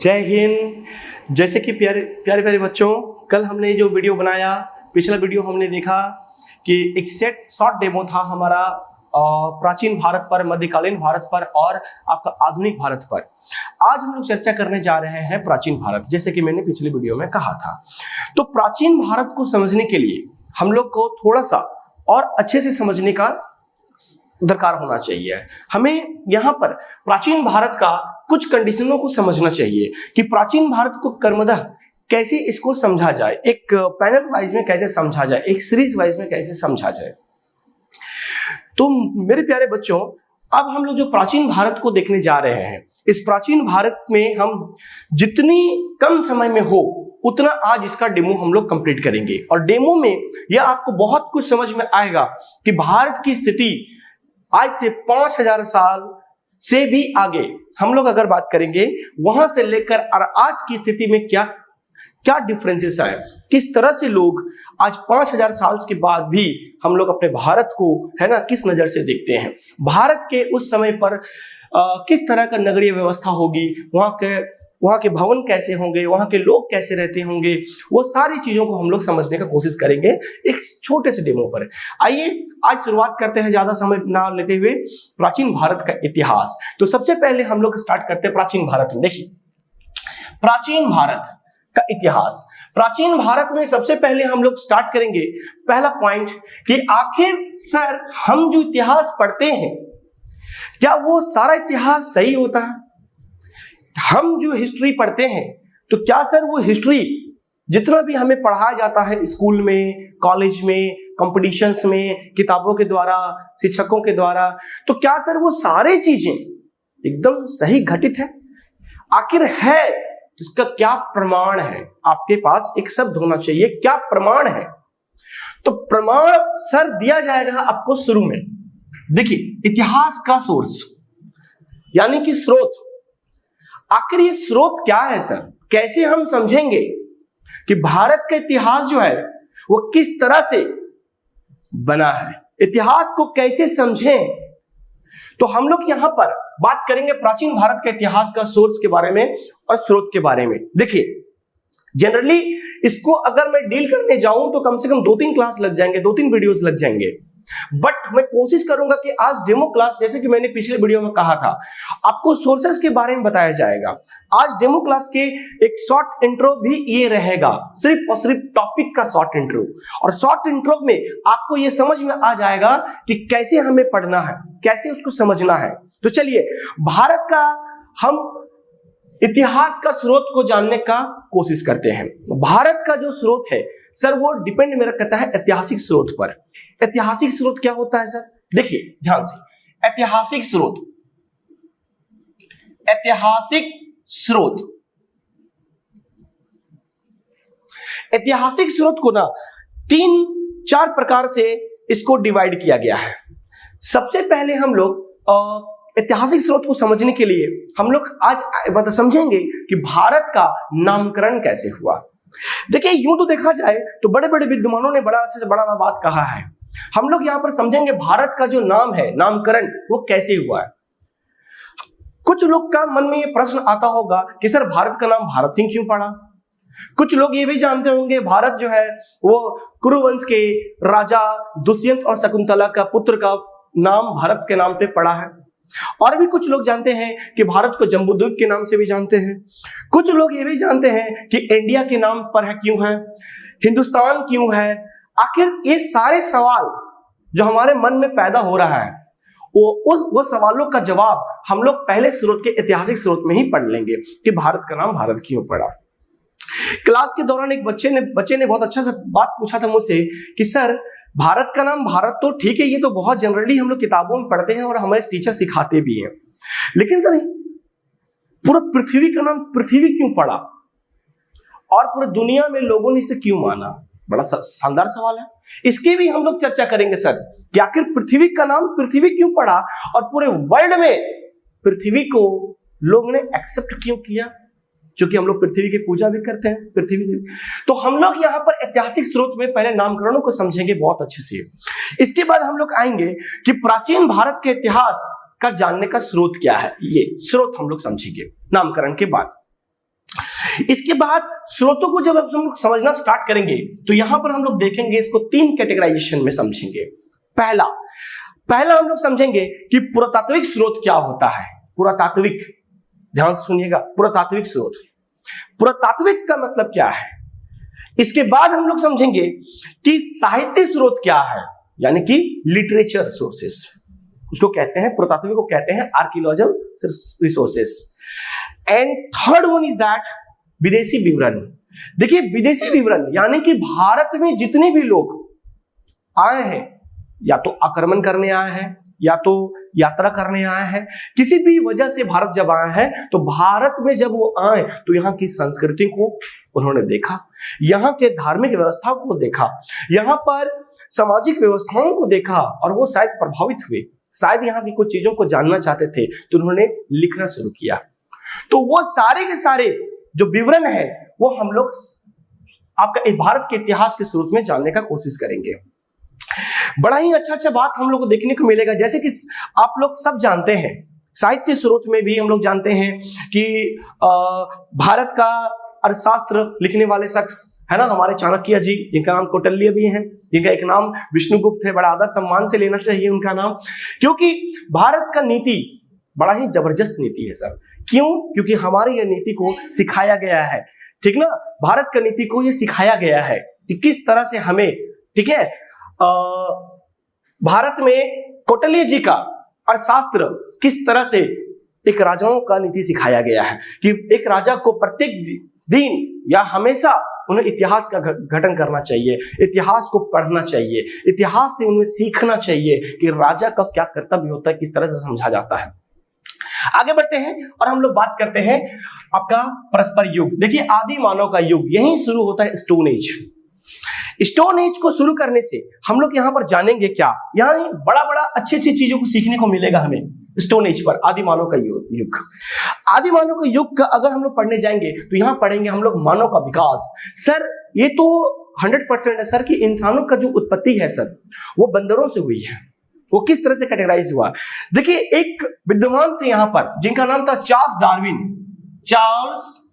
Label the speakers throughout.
Speaker 1: जय हिंद। जैसे कि प्यारे प्यारे प्यारे बच्चों, कल हमने जो वीडियो बनाया, पिछला वीडियो हमने देखा कि एक सेट शॉर्ट डेमो था हमारा प्राचीन भारत पर, मध्यकालीन भारत पर और आपका आधुनिक भारत पर। आज हम लोग चर्चा करने जा रहे हैं प्राचीन भारत, जैसे कि मैंने पिछले वीडियो में कहा था। तो प्राचीन भारत को समझने के लिए हम लोग को थोड़ा सा और अच्छे से समझने का दरकार होना चाहिए। हमें यहाँ पर प्राचीन भारत का कुछ कंडीशनों को समझना चाहिए कि प्राचीन भारत को क्रमशः कैसे इसको समझा जाए, एक पैनल वाइज में कैसे समझा जाए, एक सीरीज वाइज में कैसे समझा जाए। तो मेरे प्यारे बच्चों, अब हम लोग जो प्राचीन भारत को देखने जा रहे हैं, इस प्राचीन भारत में हम जितनी कम समय में हो उतना आज इसका डेमो हम लोग कंप्लीट करेंगे। और डेमो में यह आपको बहुत कुछ समझ में आएगा कि भारत की स्थिति आज से 5000 साल से भी आगे हम लोग अगर बात करेंगे, वहां से लेकर और आज की स्थिति में क्या क्या डिफरेंसेस है, किस तरह से लोग आज 5000 साल के बाद भी हम लोग अपने भारत को है ना किस नजर से देखते हैं, भारत के उस समय पर किस तरह का नगरीय व्यवस्था होगी, वहाँ के भवन कैसे होंगे, वहाँ के लोग कैसे रहते होंगे, वो सारी चीजों को हम लोग समझने का कोशिश करेंगे एक छोटे से डेमो पर। आइए आज शुरुआत करते हैं, ज्यादा समय ना लेते हुए, प्राचीन भारत का इतिहास। तो सबसे पहले हम लोग स्टार्ट करते हैं प्राचीन भारत में। देखिए, प्राचीन भारत का इतिहास, प्राचीन भारत में सबसे पहले हम लोग स्टार्ट करेंगे पहला पॉइंट कि आखिर सर हम जो इतिहास पढ़ते हैं क्या वो सारा इतिहास सही होता है? हम जो हिस्ट्री पढ़ते हैं तो क्या सर वो हिस्ट्री जितना भी हमें पढ़ाया जाता है स्कूल में, कॉलेज में, कंपटीशंस में, किताबों के द्वारा, शिक्षकों के द्वारा, तो क्या सर वो सारे चीजें एकदम सही घटित है? आखिर है तो इसका क्या प्रमाण है? आपके पास एक शब्द होना चाहिए, क्या प्रमाण है? तो प्रमाण सर दिया जाएगा आपको शुरू में। देखिए, इतिहास का सोर्स यानी कि स्रोत, आखिर ये स्रोत क्या है सर? कैसे हम समझेंगे कि भारत का इतिहास जो है वो किस तरह से बना है? इतिहास को कैसे समझें? तो हम लोग यहां पर बात करेंगे प्राचीन भारत के इतिहास का सोर्स के बारे में और स्रोत के बारे में। देखिए, जनरली इसको अगर मैं डील करने जाऊं तो कम से कम 2-3 क्लास लग जाएंगे, 2-3 वीडियोस लग जाएंगे, बट मैं कोशिश करूंगा कि आज डेमो क्लास, जैसे कि मैंने पिछले वीडियो में कहा था, आपको सोर्सेस के बारे में बताया जाएगा। आज डेमो क्लास के एक शॉर्ट इंट्रो भी ये रहेगा, सिर्फ और सिर्फ टॉपिक का शॉर्ट इंट्रो। और शॉर्ट इंट्रो में आपको ये समझ में आ जाएगा कि कैसे हमें पढ़ना है, कैसे उसको समझना है। तो चलिए, भारत का हम इतिहास का स्रोत को जानने का कोशिश करते हैं। भारत का जो स्रोत है सर वो डिपेंड मेरा करता है ऐतिहासिक स्रोत पर। ऐतिहासिक स्रोत क्या होता है सर? देखिए ध्यान से, ऐतिहासिक स्रोत, ऐतिहासिक स्रोत, ऐतिहासिक स्रोत को ना 3-4 प्रकार से इसको डिवाइड किया गया है। सबसे पहले हम लोग ऐतिहासिक स्रोत को समझने के लिए हम लोग आज मतलब समझेंगे कि भारत का नामकरण कैसे हुआ। देखिए, यूं तो देखा जाए तो बड़े बड़े विद्वानों ने बड़ा अच्छे से बड़ा बात कहा है। हम लोग यहां पर समझेंगे भारत का जो नाम है, नामकरण, वो कैसे हुआ है। कुछ लोग का मन में ये प्रश्न आता होगा कि सर भारत का नाम भारत सिंह क्यों पड़ा? कुछ लोग ये भी जानते होंगे भारत जो है वो कुरुवंश के राजा दुष्यंत और शकुंतला का पुत्र का नाम भारत के नाम पे पड़ा है। और भी कुछ लोग जानते हैं कि भारत को जम्बूद्वीप के नाम से भी जानते हैं। कुछ लोग ये भी जानते हैं कि इंडिया के नाम पर है, क्यों है, हिंदुस्तान क्यों है। आखिर ये सारे सवाल जो हमारे मन में पैदा हो रहा है वो सवालों का जवाब हम लोग पहले स्रोत के ऐतिहासिक स्रोत में ही पढ़ लेंगे कि भारत का नाम भारत क्यों पड़ा। क्लास के दौरान एक बच्चे ने बहुत अच्छा सा बात पूछा था मुझसे कि सर भारत का नाम भारत तो ठीक है, ये तो बहुत जनरली हम लोग किताबों में पढ़ते हैं और हमारे टीचर सिखाते भी हैं, लेकिन सर पूरा पृथ्वी का नाम पृथ्वी क्यों पड़ा और पूरी दुनिया में लोगों ने इसे क्यों माना? बड़ा शानदार सवाल है। इसकी भी हम लोग चर्चा करेंगे सर कि आखिर पृथ्वी का नाम पृथ्वी क्यों पड़ा और पूरे वर्ल्ड में पृथ्वी को लोगों ने एक्सेप्ट क्यों किया, क्योंकि हम लोग पृथ्वी की पूजा भी करते हैं, पृथ्वी देवी। तो हम लोग यहाँ पर ऐतिहासिक स्रोत में पहले नामकरणों को समझेंगे बहुत अच्छे से। इसके बाद हम लोग आएंगे कि प्राचीन भारत के इतिहास का जानने का स्रोत क्या है, ये स्रोत हम लोग समझेंगे नामकरण के बाद। इसके बाद स्रोतों को जब हम लोग समझना स्टार्ट करेंगे तो यहां पर हम लोग देखेंगे इसको 3 कैटेगराइजेशन में समझेंगे। पहला हम लोग समझेंगे कि पुरातात्विक स्रोत क्या होता है। पुरातात्विक, ध्यान से सुनिएगा, पुरातात्विक स्रोत, पुरातात्विक का मतलब क्या है। इसके बाद हम लोग समझेंगे कि साहित्य स्रोत क्या है, यानी कि लिटरेचर सोर्सेस, उसको कहते हैं, पुरातात्विक को कहते हैं archaeological resources. And third one is that विदेशी विवरण। देखिए विदेशी विवरण यानी कि भारत में जितने भी लोग आए हैं, या तो आक्रमण करने आए हैं या तो यात्रा करने आए हैं, किसी भी वजह से भारत जब आए हैं तो भारत में जब वो आए तो यहाँ की संस्कृति को उन्होंने देखा, यहाँ के धार्मिक व्यवस्था को देखा, यहाँ पर सामाजिक व्यवस्थाओं को देखा और वो शायद प्रभावित हुए, शायद यहाँ की कुछ चीजों को जानना चाहते थे तो उन्होंने लिखना शुरू किया। तो वो सारे के सारे जो विवरण है वो हम लोग आपका भारत के इतिहास के स्रोत में जानने का कोशिश करेंगे। बड़ा ही अच्छा बात हम लोग को देखने को मिलेगा, जैसे कि आप लोग सब जानते हैं, साहित्य स्रोत में भी हम लोग जानते हैं कि भारत का अर्थशास्त्र लिखने वाले शख्स है ना हमारे चाणक्य जी, जिनका नाम कौटिल्य भी है, जिनका एक नाम विष्णुगुप्त है। बड़ा आदर सम्मान से लेना चाहिए उनका नाम, क्योंकि भारत का नीति बड़ा ही जबरदस्त नीति है सर। क्यों? क्योंकि हमारी यह नीति को सिखाया गया है, ठीक ना, भारत का नीति को यह सिखाया गया है कि किस तरह से हमें, ठीक है, भारत में कौटिल्य जी का अर्थशास्त्र किस तरह से एक राजाओं का नीति सिखाया गया है कि एक राजा को प्रत्येक दिन या हमेशा उन्हें इतिहास का गठन करना चाहिए, इतिहास को पढ़ना चाहिए, इतिहास से उन्हें सीखना चाहिए कि राजा का क्या कर्तव्य होता है, किस तरह से समझा जाता है। आगे बढ़ते हैं और हम लोग बात करते हैं आपका परस्पर युग। देखिए आदि मानव का युग यहीं शुरू होता है, स्टोन एज। स्टोन एज को शुरू करने से हम लोग यहाँ पर जानेंगे क्या, यहाँ बड़ा बड़ा अच्छी चीजों को सीखने को मिलेगा हमें स्टोन एज पर, आदि मानव का युग। आदि मानव का युग का अगर हम लोग पढ़ने जाएंगे तो यहाँ पढ़ेंगे हम लोग मानव का विकास। सर ये तो 100% है सर कि इंसानों का जो उत्पत्ति है सर वो बंदरों से हुई है। वो किस तरह से कैटेगराइज हुआ, देखिए एक विद्वान थे यहाँ पर जिनका नाम था चार्ल्स डार्विन। चार्ल्स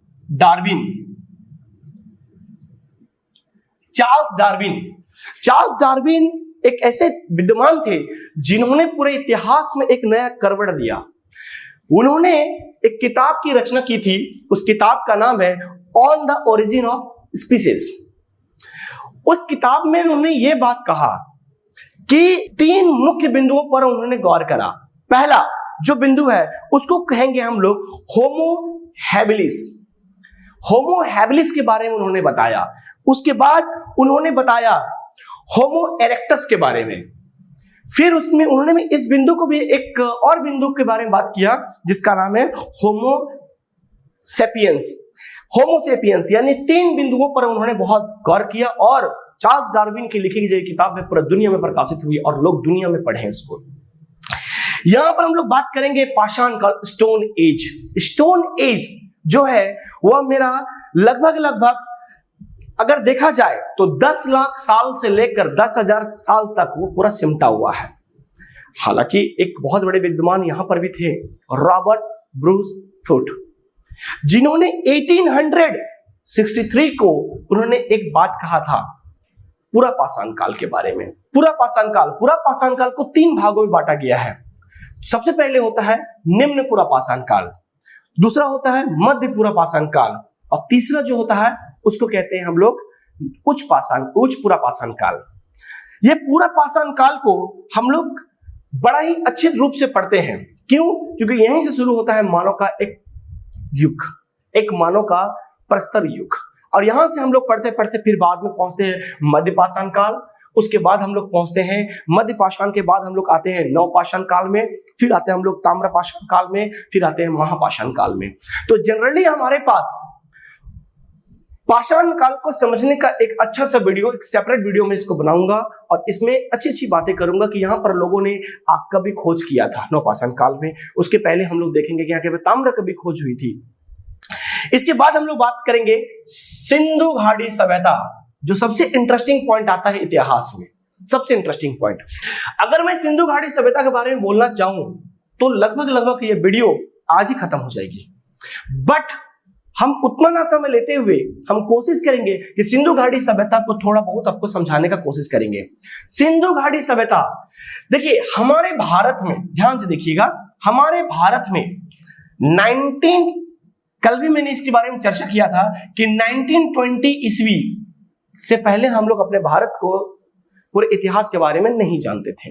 Speaker 1: डार्विन एक ऐसे विद्वान थे जिन्होंने पूरे इतिहास में एक नया करवट दिया। उन्होंने एक किताब की रचना की थी, उस किताब का नाम है on the origin of species. उस किताब में उन्होंने ये बात कहा कि 3 मुख्य बिंदुओं पर उन्होंने गौर करा। पहला जो बिंदु है उसको कहेंगे हम लोग होमो हैबिलिस। होमो हैबिलिस के बारे में उन्होंने बताया। उसके बाद उन्होंने बताया होमो इरेक्टस के बारे में। फिर उसमें उन्होंने इस बिंदु को भी एक और बिंदु के बारे में बात किया जिसका नाम है होमो सेपियंस। यानी 3 बिंदुओं पर उन्होंने बहुत गौर किया और चार्ल्स डार्विन की लिखी गई किताब है पूरा दुनिया में प्रकाशित हुई और लोग दुनिया में पढ़े उसको। यहां पर हम लोग बात करेंगे पाषाण काल, स्टोन एज। स्टोन एज जो है वह मेरा लगभग अगर देखा जाए तो 10 लाख साल से लेकर 10,000 साल तक वो पूरा सिमटा हुआ है। हालांकि एक बहुत बड़े विद्वान यहां पर भी थे, रॉबर्ट ब्रूस फुट, जिन्होंने 1863 को उन्होंने एक बात कहा था पूरा पाषाण काल के बारे में। पूरा पाषाण काल को 3 भागों में बांटा गया है। सबसे पहले होता है निम्न पूरा पाषाण काल, दूसरा होता है मध्य पूरा पाषाण काल और तीसरा जो होता है उसको कहते हैं हम लोग उच्च पूरा पाषाण काल। ये पूरा पाषाण काल को हम लोग बड़ा ही अच्छे रूप से पढ़ते हैं। क्यों? क्योंकि यहीं से शुरू होता है मानव का एक युग, एक मानव का प्रस्तर युग, और यहां से हम लोग पढ़ते पढ़ते फिर बाद में पहुंचते हैं मध्य पाषाण काल। उसके बाद हम लोग पहुंचते हैं मध्य पाषाण के बाद हम लोग आते हैं नव पाषाण काल में, फिर आते हैं हम लोग ताम्र पाषाण काल में, फिर आते हैं महापाषाण काल में। तो जनरली हमारे पास पाषाण काल को समझने का एक अच्छा सा वीडियो, एक सेपरेट वीडियो में इसको बनाऊंगा और इसमें अच्छी अच्छी बातें करूंगा कि यहाँ पर लोगों ने आग का भी खोज किया था नवपाषाण काल में। उसके पहले हम लोग देखेंगे कि यहाँ के ताम्र का भी खोज हुई थी। इसके बाद हम लोग बात करेंगे सिंधु घाटी सभ्यता, जो सबसे इंटरेस्टिंग पॉइंट आता है इतिहास में, सबसे इंटरेस्टिंग पॉइंट। अगर मैं सिंधु घाटी सभ्यता के बारे में बोलना चाहूं तो लगभग ये वीडियो आज ही खत्म हो जाएगी, बट हम उतना ना समय लेते हुए हम कोशिश करेंगे कि सिंधु घाटी सभ्यता को थोड़ा बहुत आपको समझाने का कोशिश करेंगे। सिंधु घाटी सभ्यता, देखिए हमारे भारत में, ध्यान से देखिएगा, हमारे भारत में 19, कल भी मैंने इसके बारे में चर्चा किया था कि 1920 ईस्वी से पहले हम लोग अपने भारत को पूरे इतिहास के बारे में नहीं जानते थे।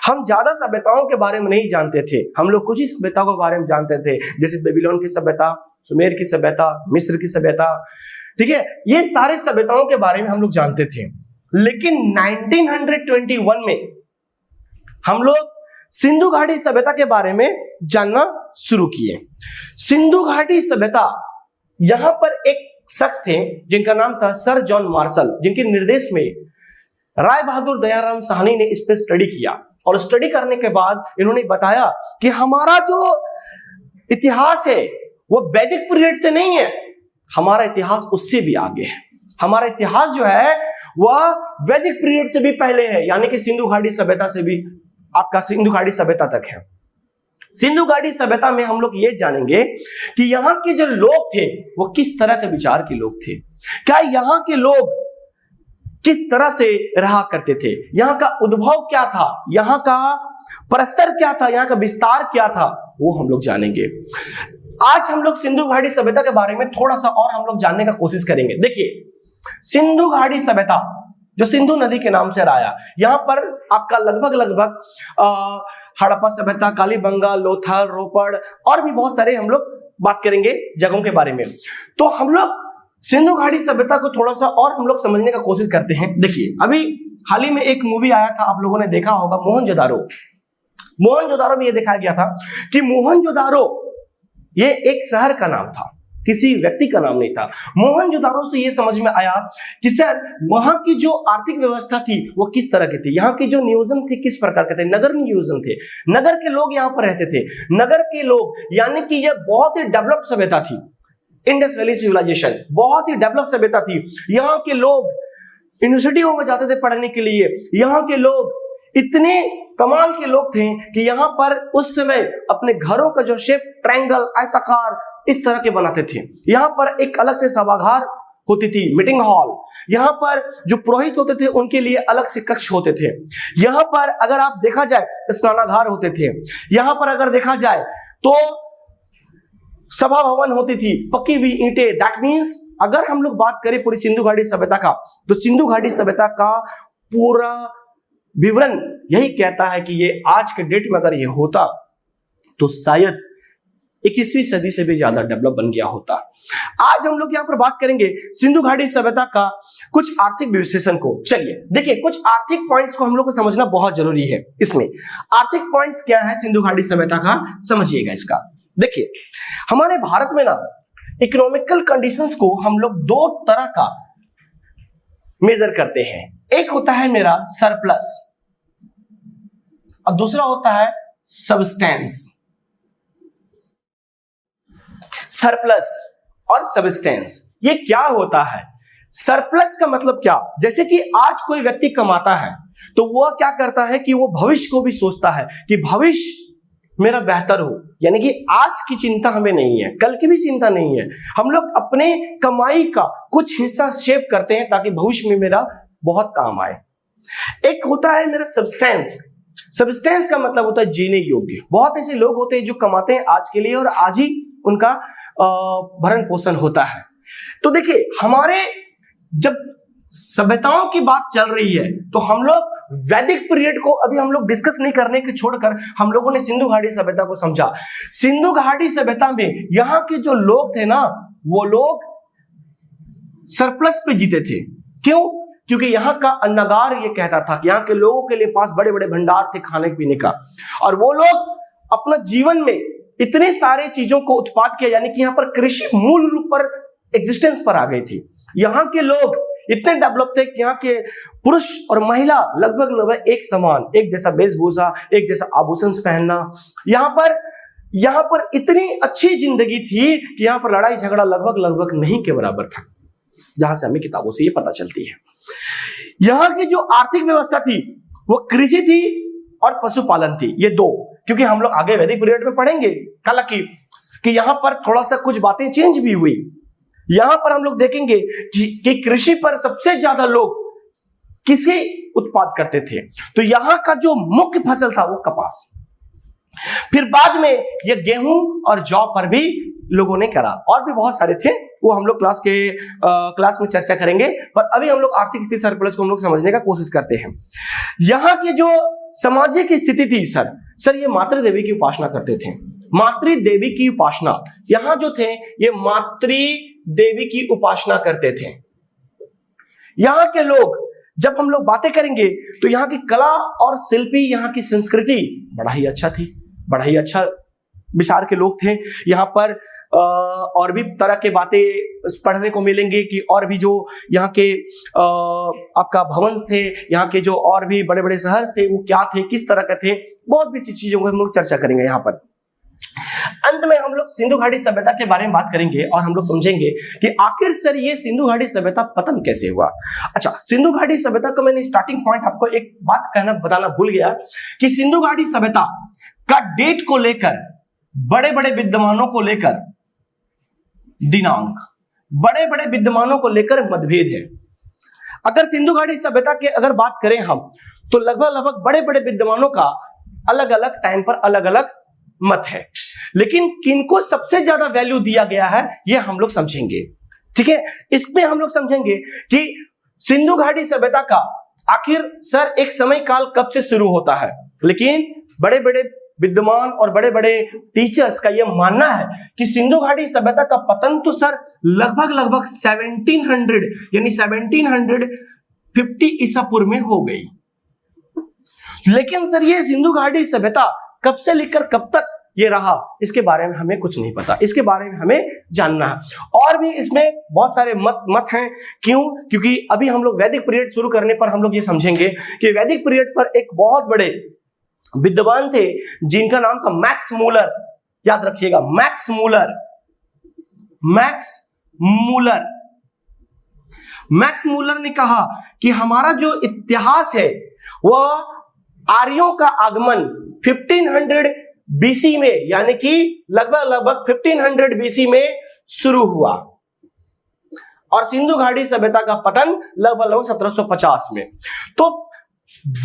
Speaker 1: हम ज्यादा सभ्यताओं के बारे में नहीं जानते थे। हम लोग कुछ ही सभ्यताओं के बारे में जानते थे, जैसे बेबीलोन की सभ्यता, सुमेर की सभ्यता, मिस्र की सभ्यता, ठीक है, ये सारे सभ्यताओं के बारे में हम लोग जानते थे। लेकिन 1921 में हम लोग सिंधु घाटी सभ्यता के बारे में जानना शुरू किए। सिंधु घाटी सभ्यता, यहां पर एक शख्स थे जिनका नाम था सर जॉन मार्शल, जिनके निर्देश में राय बहादुर दयाराम साहनी ने इस पर स्टडी किया, और स्टडी करने के बाद इन्होंने बताया कि हमारा जो इतिहास है वो वैदिक पीरियड से नहीं है, हमारा इतिहास उससे भी आगे है। हमारा इतिहास जो है वह वैदिक पीरियड से भी पहले है, यानी कि सिंधु घाटी सभ्यता से भी आपका सिंधु घाटी सभ्यता तक है। सिंधु घाटी सभ्यता में हम लोग ये जानेंगे कि यहाँ के जो लोग थे वो किस तरह के विचार के लोग थे, क्या यहाँ के लोग किस तरह से रहा करते थे, यहाँ का उद्भव क्या था, यहाँ का परस्तर क्या था, यहाँ का विस्तार क्या था, वो हम लोग जानेंगे। आज हम लोग सिंधु घाटी सभ्यता के बारे में थोड़ा सा और हम लोग जानने का कोशिश करेंगे। देखिए, सिंधु घाटी सभ्यता जो सिंधु नदी के नाम से रहा, यहाँ पर आपका लगभग हड़प्पा सभ्यता, कालीबंगा, लोथल, रोपड़ और भी बहुत सारे हम लोग बात करेंगे जगहों के बारे में। तो हम लोग सिंधु घाटी सभ्यता को थोड़ा सा और हम लोग समझने का कोशिश करते हैं। देखिए, अभी हाल ही में एक मूवी आया था, आप लोगों ने देखा होगा, मोहनजोदारो। मोहनजोदारो में यह दिखाया गया था कि मोहनजोदारो ये एक शहर का नाम था, किसी व्यक्ति का नाम नहीं था। मोहनजोदारो से ये समझ में आया कि सर वहां की जो आर्थिक व्यवस्था थी वो किस तरह की थी, यहाँ की जो नियोजन थे किस प्रकार के थे, नगर नियोजन थे, नगर के लोग यहाँ पर रहते थे, नगर के लोग, यानी कि यह बहुत ही डेवलप्ड सभ्यता थी। इंडस वैली सिविलाइजेशन बहुत ही डेवलप सभ्यता थी। यहाँ के लोग यूनिवर्सिटियों में जाते थे पढ़ने के लिए। यहाँ के लोग इतने कमाल के लोग थे कि यहाँ पर उस समय अपने घरों का जो शेप ट्रायंगल, आयताकार, इस तरह के बनाते थे। यहाँ पर एक अलग से सभागार होती थी, मीटिंग हॉल। यहाँ पर जो पुरोहित होते थे उनके लिए अलग से कक्ष होते थे। यहाँ पर अगर आप देखा जाए स्नानागार होते थे। यहाँ पर अगर देखा जाए तो सभा भवन होती थी, पक्की हुई ईंटें। दैट मीन्स अगर हम लोग बात करें पूरी सिंधु घाटी सभ्यता का, तो सिंधु घाटी सभ्यता का पूरा विवरण यही कहता है कि ये आज के डेट में अगर ये होता तो शायद 21वीं सदी से भी ज्यादा डेवलप बन गया होता। आज हम लोग यहाँ पर बात करेंगे सिंधु घाटी सभ्यता का कुछ आर्थिक विश्लेषण को। चलिए देखिए, कुछ आर्थिक पॉइंट्स को हम लोग को समझना बहुत जरूरी है। इसमें आर्थिक पॉइंट्स क्या है सिंधु घाटी सभ्यता का, समझिएगा इसका। देखिए, हमारे भारत में ना इकोनॉमिकल कंडीशंस को हम लोग दो तरह का मेजर करते हैं। एक होता है मेरा सरप्लस और दूसरा होता है सब्सटेंस। सरप्लस और सब्सटेंस, ये क्या होता है? सरप्लस का मतलब क्या? जैसे कि आज कोई व्यक्ति कमाता है तो वह क्या करता है कि वो भविष्य को भी सोचता है कि भविष्य मेरा बेहतर हो, यानी कि आज की चिंता हमें नहीं है, कल की भी चिंता नहीं है। हम लोग अपने कमाई का कुछ हिस्सा सेव करते हैं ताकि भविष्य में मेरा बहुत काम आए। एक होता है मेरा सब्सटेंस। सब्सटेंस का मतलब होता है जीने योग्य। बहुत ऐसे लोग होते हैं जो कमाते हैं आज के लिए और आज ही उनका भरण पोषण होता है। तो देखिए, हमारे जब सभ्यताओं की बात चल रही है तो हम लोग वैदिक पीरियड को अभी हम लोग डिस्कस नहीं करने के छोड़कर हम लोगों ने सिंधु घाटी सभ्यता को समझा। सिंधु घाटी सभ्यता में यहाँ के जो लोग थे ना, वो लोग सरप्लस पे जीते थे। क्यों? क्योंकि यहाँ का अन्नगार ये कहता था कि यहाँ के लोगों के लिए पास बड़े बड़े भंडार थे खाने पीने का, और वो लोग अपना जीवन में इतने सारे चीजों को उत्पाद किया, यानी कि यहाँ पर कृषि मूल रूप पर एग्जिस्टेंस पर आ गई थी। यहाँ के लोग इतने डेवलप थे कि यहाँ के पुरुष और महिला लगभग एक समान, एक जैसा वेशभूषा, एक जैसा आभूषण पहनना। यहाँ पर इतनी अच्छी जिंदगी थी कि यहाँ पर लड़ाई झगड़ा लगभग नहीं के बराबर था, जहां से हमें किताबों से ये पता चलती है। यहाँ की जो आर्थिक व्यवस्था थी वो कृषि थी और पशुपालन थी, ये दो। क्योंकि हम लोग आगे वैदिक पीरियड में पढ़ेंगे हालांकि कि यहाँ पर थोड़ा सा कुछ बातें चेंज भी हुई। यहां पर हम लोग देखेंगे कि कृषि पर सबसे ज्यादा लोग किसे उत्पाद करते थे, तो यहां का जो मुख्य फसल था वो कपास। फिर बाद में ये गेहूं और जौ पर भी लोगों ने करा, और भी बहुत सारे थे, वो हम लोग क्लास में चर्चा करेंगे। पर अभी हम लोग आर्थिक स्थिति सरप्लस को हम लोग समझने का कोशिश करते हैं। यहां की जो सामाजिक स्थिति थी सर ये मातृ देवी की उपासना करते थे। मातृ देवी की उपासना, यहां जो थे ये मातृ देवी की उपासना करते थे। यहां के लोग, जब हम लोग बातें करेंगे तो यहाँ की कला और शिल्पी, यहाँ की संस्कृति बड़ा ही अच्छा थी, बड़ा ही अच्छा विचार के लोग थे। यहाँ पर और भी तरह के बातें पढ़ने को मिलेंगे कि और भी जो यहाँ के आपका भवन थे, यहाँ के जो और भी बड़े बड़े शहर थे वो क्या थे, किस तरह के थे, बहुत भी सी चीजों को हम लोग चर्चा करेंगे यहाँ पर। अंत में हम लोग सिंधु घाटी सभ्यता के बारे में बात करेंगे और हम लोग समझेंगे कि आखिर सर ये सिंधु घाटी सभ्यता पतन कैसे हुआ। अच्छा, सिंधु घाटी सभ्यता को मैंने स्टार्टिंग पॉइंट आपको एक बात बताना भूल गया कि सिंधु घाटी सभ्यता का डेट को लेकर, बड़े बड़े विद्वानों को लेकर दिनांक, बड़े बड़े विद्वानों को लेकर मतभेद है। अगर सिंधु घाटी सभ्यता की अगर बात करें हम, तो लगभग बड़े बड़े विद्वानों का अलग अलग टाइम पर अलग अलग मत है, लेकिन किनको सबसे ज्यादा वैल्यू दिया गया है ये हम लोग समझेंगे। ठीक है, इसमें हम लोग समझेंगे कि सिंधु घाटी सभ्यता का आखिर सर एक समय काल कब से शुरू होता है। लेकिन बड़े बड़े विद्वान और बड़े बड़े टीचर्स का यह मानना है कि सिंधु घाटी सभ्यता का पतन तो सर लगभग 1700 यानी 1750 ईसा पूर्व में हो गई। लेकिन सर ये सिंधु घाटी सभ्यता कब से लेकर कब तक ये रहा, इसके बारे में हमें कुछ नहीं पता, इसके बारे में हमें जानना है। और भी इसमें बहुत सारे मत हैं। क्यों? क्योंकि अभी हम लोग वैदिक पीरियड शुरू करने पर हम लोग ये समझेंगे कि वैदिक पीरियड पर एक बहुत बड़े विद्वान थे जिनका नाम था मैक्स मूलर। याद रखिएगा, मैक्स मूलर ने कहा कि हमारा जो इतिहास है वह आर्यों का आगमन 1500 बीसी में, यानी कि लगभग 1500 बीसी में शुरू हुआ और सिंधु घाटी सभ्यता का पतन लगभग 1750 में। तो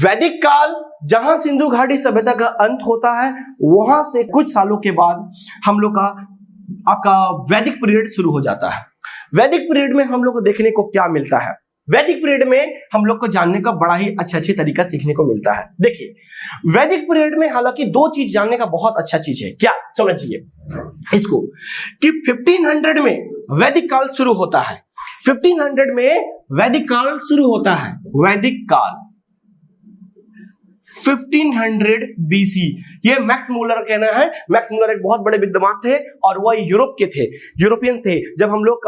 Speaker 1: वैदिक काल जहां सिंधु घाटी सभ्यता का अंत होता है, वहां से कुछ सालों के बाद हम लोग का आपका वैदिक पीरियड शुरू हो जाता है। वैदिक पीरियड में हम लोग को देखने को क्या मिलता है? वैदिक पीरियड में हम लोग को जानने का बड़ा ही अच्छे तरीका सीखने को मिलता है। देखिए, वैदिक पीरियड में हालांकि दो चीज जानने का बहुत अच्छा चीज है। क्या? समझिए इसको कि 1500 में वैदिक काल शुरू होता है। 1500 में वैदिक काल शुरू होता है। वैदिक काल 1500 बीसी, ये मैक्स मूलर कहना है। मैक्स मूलर एक बहुत बड़े विद्वान थे और वह यूरोप के थे, यूरोपियंस थे। जब हम लोग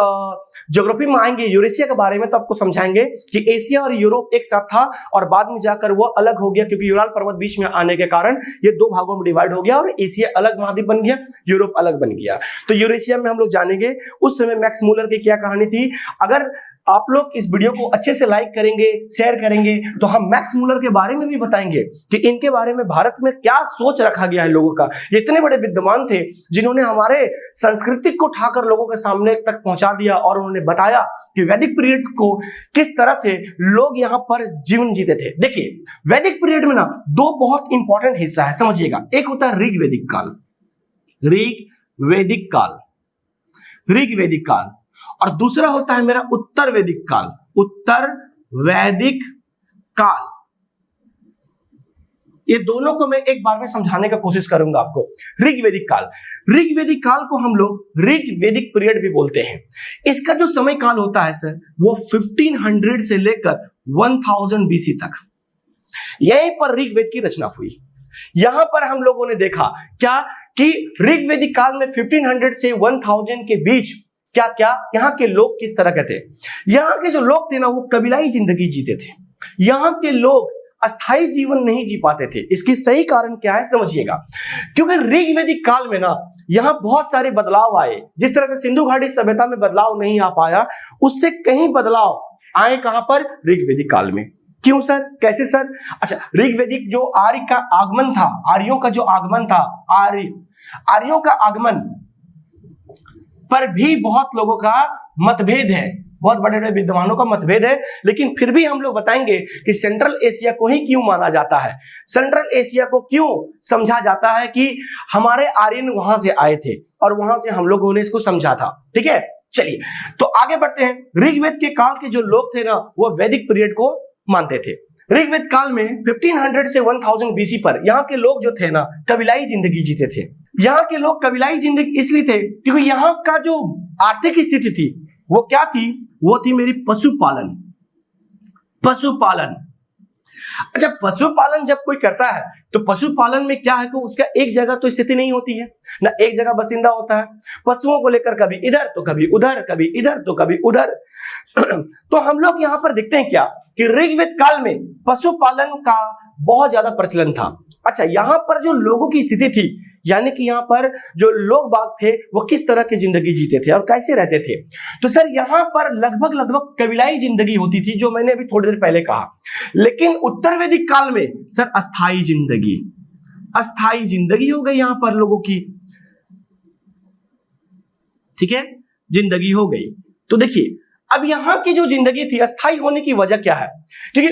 Speaker 1: ज्योग्राफी में आएंगे यूरेशिया के बारे में तो आपको समझाएंगे कि एशिया और यूरोप एक साथ था और बाद में जाकर वो अलग हो गया, क्योंकि यूराल पर्वत बीच में आने के कारण ये दो भागों में डिवाइड हो गया और एशिया अलग महाद्वीप बन गया, यूरोप अलग बन गया। तो यूरेशिया में हम लोग जानेंगे उस समय मैक्स मूलर की क्या कहानी थी। अगर आप लोग इस वीडियो को अच्छे से लाइक करेंगे, शेयर करेंगे, तो हम मैक्स मूलर के बारे में भी बताएंगे कि इनके बारे में भारत में क्या सोच रखा गया है लोगों का। ये इतने बड़े विद्वान थे जिन्होंने हमारे संस्कृति को उठाकर लोगों के सामने तक पहुंचा दिया और उन्होंने बताया कि वैदिक पीरियड को किस तरह से लोग यहाँ पर जीवन जीते थे। देखिए, वैदिक पीरियड में ना दो बहुत इंपॉर्टेंट हिस्सा है, समझिएगा। एक होता है ऋग्वैदिक काल और दूसरा होता है मेरा उत्तर वैदिक काल। ये दोनों को मैं एक बार में समझाने का कोशिश करूंगा आपको। ऋग्वैदिक काल को हम लोग ऋग्वैदिक पीरियड भी बोलते हैं। इसका जो समय काल होता है सर, वो 1500 से लेकर 1000 बीसी तक, यहीं पर ऋग्वेद की रचना हुई। यहां पर हम लोगों ने देखा क्या कि ऋग्वैदिक काल में 1500 से 1000 के बीच क्या यहाँ के लोग किस तरह के थे। यहाँ के जो लोग थे ना, वो कबीलाई जिंदगी जीते थे। यहाँ के लोग अस्थायी जीवन नहीं जी पाते थे। इसकी सही कारण क्या है समझिएगा, क्योंकि ऋग्वैदिक काल में ना यहाँ बहुत सारे बदलाव आए। जिस तरह से सिंधु घाटी सभ्यता में बदलाव नहीं आ पाया, उससे कहीं बदलाव आए कहां पर? ऋग्वैदिक काल में। क्यों सर? कैसे सर? अच्छा, ऋग्वैदिक जो आर्य का आगमन था, आर्यों का जो आगमन था, आर्यों का आगमन पर भी बहुत लोगों का मतभेद है, बहुत बड़े बड़े विद्वानों का मतभेद है, लेकिन फिर भी हम लोग बताएंगे कि सेंट्रल एशिया को ही क्यों माना जाता है, सेंट्रल एशिया को क्यों समझा जाता है कि हमारे आर्यन वहां से आए थे और वहां से हम लोगों ने इसको समझा था। ठीक है, चलिए तो आगे बढ़ते हैं। ऋग्वेद के काल के जो लोग थे ना, वो वैदिक पीरियड को मानते थे। ऋग्वेद काल में 1500 से 1000 बीसी पर यहाँ के लोग जो थे ना, कबीलाई जिंदगी जीते थे। यहाँ के लोग कबीलाई जिंदगी इसलिए थे क्योंकि यहाँ का जो आर्थिक स्थिति थी वो क्या थी, वो थी मेरी पशुपालन। पशुपालन, अच्छा पशुपालन जब कोई करता है तो पशुपालन में क्या है कि उसका एक जगह तो स्थिति नहीं होती है ना, एक जगह बसिंदा होता है, पशुओं को लेकर कभी इधर तो कभी उधर, कभी इधर तो कभी उधर। तो हम लोग यहाँ पर देखते हैं क्या कि ऋग्वेद काल में पशुपालन का बहुत ज्यादा प्रचलन था। अच्छा, यहाँ पर जो लोगों की स्थिति थी, यानी कि यहाँ पर जो लोग बाग थे वो किस तरह की जिंदगी जीते थे और कैसे रहते थे, तो सर यहाँ पर लगभग कबीलाई जिंदगी होती थी, जो मैंने अभी थोड़ी देर पहले कहा। लेकिन उत्तर वैदिक काल में सर अस्थाई जिंदगी हो गई यहाँ पर लोगों की। ठीक है, जिंदगी हो गई। तो देखिए अब यहाँ की जो जिंदगी थी अस्थाई होने की वजह क्या है, क्योंकि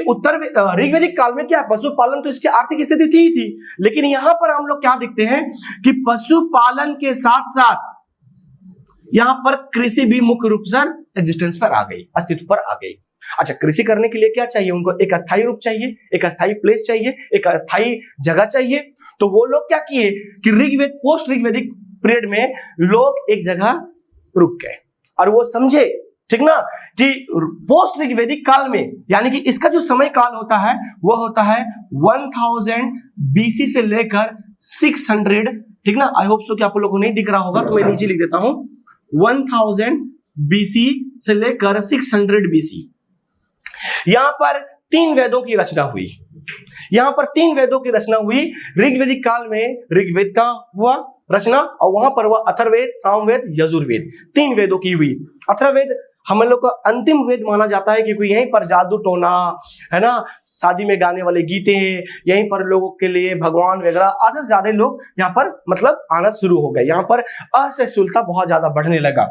Speaker 1: ऋग्वैदिक काल में क्या पशुपालन तो इसकी आर्थिक स्थिति थी ही थी, लेकिन यहाँ पर हम लोग क्या देखते हैं कि पशुपालन के साथ साथ यहाँ पर कृषि भी मुख्य रूप से एग्जिस्टेंस पर आ गई, अस्तित्व पर आ गई। अच्छा, कृषि करने के लिए क्या चाहिए उनको, एक अस्थायी रूप चाहिए, एक अस्थायी प्लेस चाहिए, एक अस्थायी जगह चाहिए। तो वो लोग क्या किए कि पोस्ट ऋग्वैदिक पीरियड में लोग एक जगह रुक गए और वो समझे, ठीक ना, कि पोस्ट ऋग्वैदिक काल में, यानी कि इसका जो समय काल होता है वो होता है 1000 बीसी से लेकर 600, ठीक ना। आई होप सो कि आप लोगों को नहीं दिख रहा होगा तो मैं नीचे लिख देता हूं 1000 बीसी से लेकर 600 बीसी। यहां पर 3 वेदों की रचना हुई, यहां पर 3 वेदों की रचना हुई। ऋग्वैदिक काल में ऋग्वेद का हुआ रचना और वहां पर वह अथर्ववेद, सामवेद, यजुर्वेद, 3 वेदों की हुई। अथर्ववेद हम लोग का अंतिम वेद माना जाता है क्योंकि यहीं पर जादू टोना है ना, शादी में गाने वाले गीते हैं, यहीं पर लोगों के लिए भगवान वगैरह आधे से ज्यादा लोग यहाँ पर मतलब आना शुरू हो गए। यहाँ पर असहिष्णुता बहुत ज्यादा बढ़ने लगा,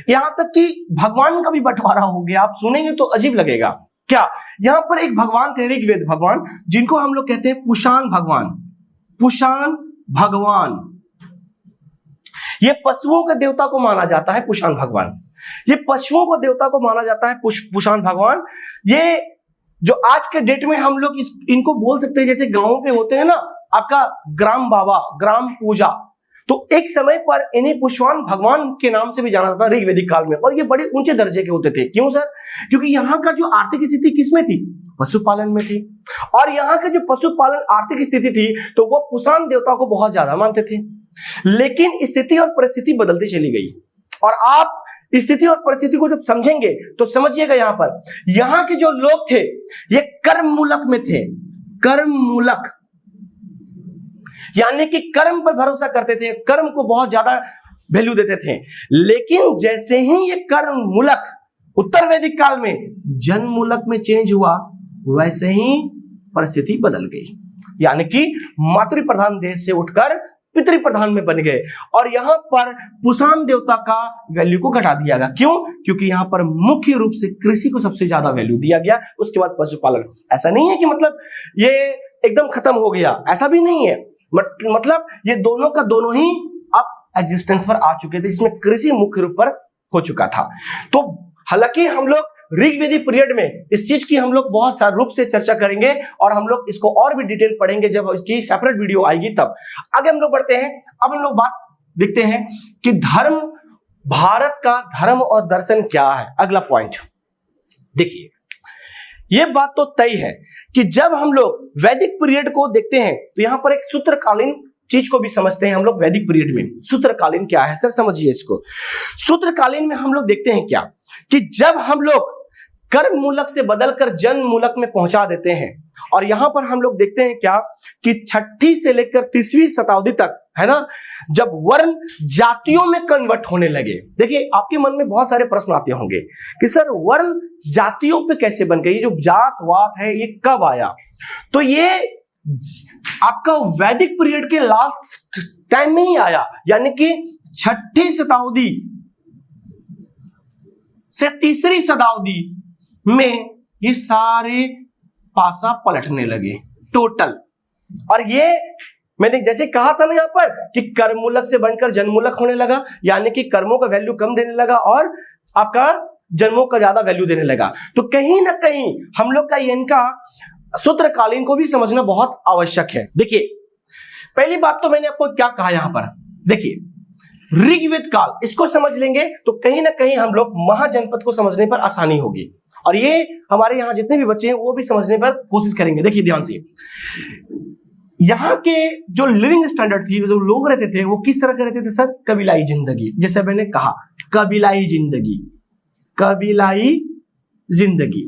Speaker 1: यहाँ तक कि भगवान का भी बंटवारा हो गया। आप सुनेंगे तो अजीब लगेगा। क्या, यहाँ पर एक भगवान थे ऋग्वेद भगवान, जिनको हम लोग कहते हैं पुशान भगवान। पुशान भगवान ये पशुओं के देवता को माना जाता है। पुशान भगवान ये पशुओं को देवता को माना जाता है, पुशान भगवान। ये जो आज के डेट में हम लोग इनको बोल सकते हैं, जैसे गांवों पे होते हैं ना आपका ग्राम बाबा, ग्राम पूजा, तो एक समय पर इन्हें पुशान भगवान के नाम से भी जाना जाता ऋग्वैदिक काल में। और ये बड़े ऊंचे दर्जे के होते थे। क्यों सर? क्योंकि यहाँ का जो आर्थिक स्थिति किसमें थी, पशुपालन में थी। और यहाँ का जो पशुपालन आर्थिक स्थिति थी तो वो पुशान देवता को बहुत ज्यादा मानते थे। लेकिन स्थिति और परिस्थिति बदलती चली गई, और आप स्थिति और परिस्थिति को जब समझेंगे तो समझिएगा यहाँ के जो लोग थे ये कर्म मूलक में थे। कर्म मूलक यानी कि कर्म पर भरोसा करते थे, कर्म को बहुत ज्यादा वैल्यू देते थे। लेकिन जैसे ही ये कर्म मूलक उत्तर वैदिक काल में जन मूलक में चेंज हुआ, वैसे ही परिस्थिति बदल गई, यानी कि मातृ प्रधान देश से उठकर पितृ प्रधान में बन गए। और यहाँ पर पुशान देवता का वैल्यू को घटा दिया गया। क्यों? क्योंकि यहाँ पर मुख्य रूप से कृषि को सबसे ज्यादा वैल्यू दिया गया, उसके बाद पशुपालन। ऐसा नहीं है कि मतलब ये एकदम खत्म हो गया, ऐसा भी नहीं है। मतलब ये दोनों का दोनों ही अब एग्जिस्टेंस पर आ चुके थे, जिसमें कृषि मुख्य रूप पर हो चुका था। तो हालांकि हम लोग ऋग्वैदिक पीरियड में इस चीज की हम लोग बहुत सारे रूप से चर्चा करेंगे और हम लोग इसको और भी डिटेल पढ़ेंगे जब इसकी सेपरेट वीडियो आएगी तब। आगे हम लोग बढ़ते हैं। अब हम लोग बात देखते हैं कि धर्म, भारत का धर्म और दर्शन क्या है। अगला पॉइंट देखिए, यह बात तो तय है कि जब हम लोग वैदिक पीरियड को देखते हैं तो यहां पर एक सूत्रकालीन चीज को भी समझते हैं हम लोग। वैदिक पीरियड में सूत्रकालीन क्या है सर, समझिए इसको। सूत्रकालीन में हम लोग देखते हैं क्या कि जब हम लोग कर्म मूलक से बदलकर जन मूलक में पहुंचा देते हैं, और यहां पर हम लोग देखते हैं क्या कि 6ठी से लेकर 30वीं शताब्दी तक है ना, जब वर्ण जातियों में कन्वर्ट होने लगे। देखिए आपके मन में बहुत सारे प्रश्न आते होंगे कि सर वर्ण जातियों पे कैसे बन गई, जो जातवात है ये कब आया? तो ये आपका वैदिक पीरियड के लास्ट टाइम में ही आया, यानी कि 6ठी शताब्दी से तीसरी शताब्दी में ये सारे पासा पलटने लगे टोटल। और ये मैंने जैसे कहा था ना यहां पर कि कर्ममूलक से बनकर जन्ममूलक होने लगा, यानी कि कर्मों का वैल्यू कम देने लगा और आपका जन्मों का ज्यादा वैल्यू देने लगा। तो कहीं ना कहीं हम लोग का इनका सूत्रकालीन को भी समझना बहुत आवश्यक है। देखिए पहली बात तो मैंने आपको क्या कहा यहां पर, देखिए ऋग्वेद काल इसको समझ लेंगे तो कहीं ना कहीं हम लोग महाजनपद को समझने पर आसानी होगी, और ये हमारे यहां जितने भी बच्चे हैं वो भी समझने पर कोशिश करेंगे। देखिए ध्यान से, यहाँ के जो लिविंग स्टैंडर्ड थी, जो लोग रहते थे वो किस तरह के रहते थे सर? कबीलाई जिंदगी, जैसे मैंने कहा कबीलाई जिंदगी, कबीलाई जिंदगी।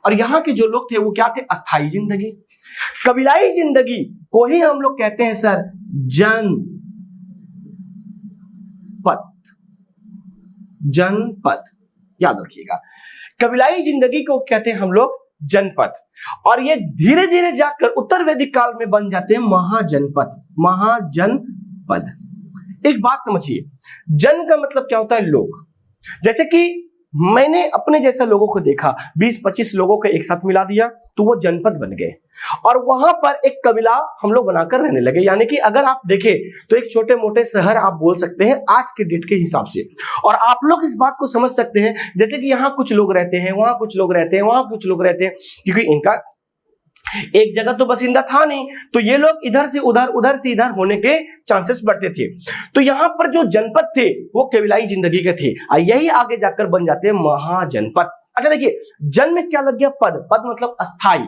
Speaker 1: और यहाँ के जो लोग थे वो क्या थे? अस्थाई जिंदगी। कबीलाई जिंदगी को ही हम लोग कहते हैं सर जनपद, जनपद, याद रखिएगा कबीलाई जिंदगी को कहते हैं हम लोग जनपद। और ये धीरे धीरे जाकर उत्तर वैदिक काल में बन जाते हैं महाजनपद, महाजनपद। एक बात समझिए, जन का मतलब क्या होता है? लोग। जैसे कि मैंने अपने जैसे लोगों को देखा, 20-25 लोगों को एक साथ मिला दिया तो वो जनपद बन गए, और वहां पर एक कबीला हम लोग बनाकर रहने लगे। यानी कि अगर आप देखें तो एक छोटे मोटे शहर आप बोल सकते हैं आज के डेट के हिसाब से। और आप लोग इस बात को समझ सकते हैं, जैसे कि यहाँ कुछ लोग रहते हैं, वहां कुछ लोग रहते हैं, वहां कुछ लोग रहते हैं, क्योंकि इनका एक जगह तो बसिंदा था नहीं, तो ये लोग इधर से उधर, उधर से इधर होने के चांसेस बढ़ते थे। तो यहाँ पर जो जनपद थे वो कबीलाई जिंदगी के थे, यही आगे जाकर बन जाते हैं महाजनपद। अच्छा देखिए, जन में क्या लग गया? पद। पद मतलब अस्थाई।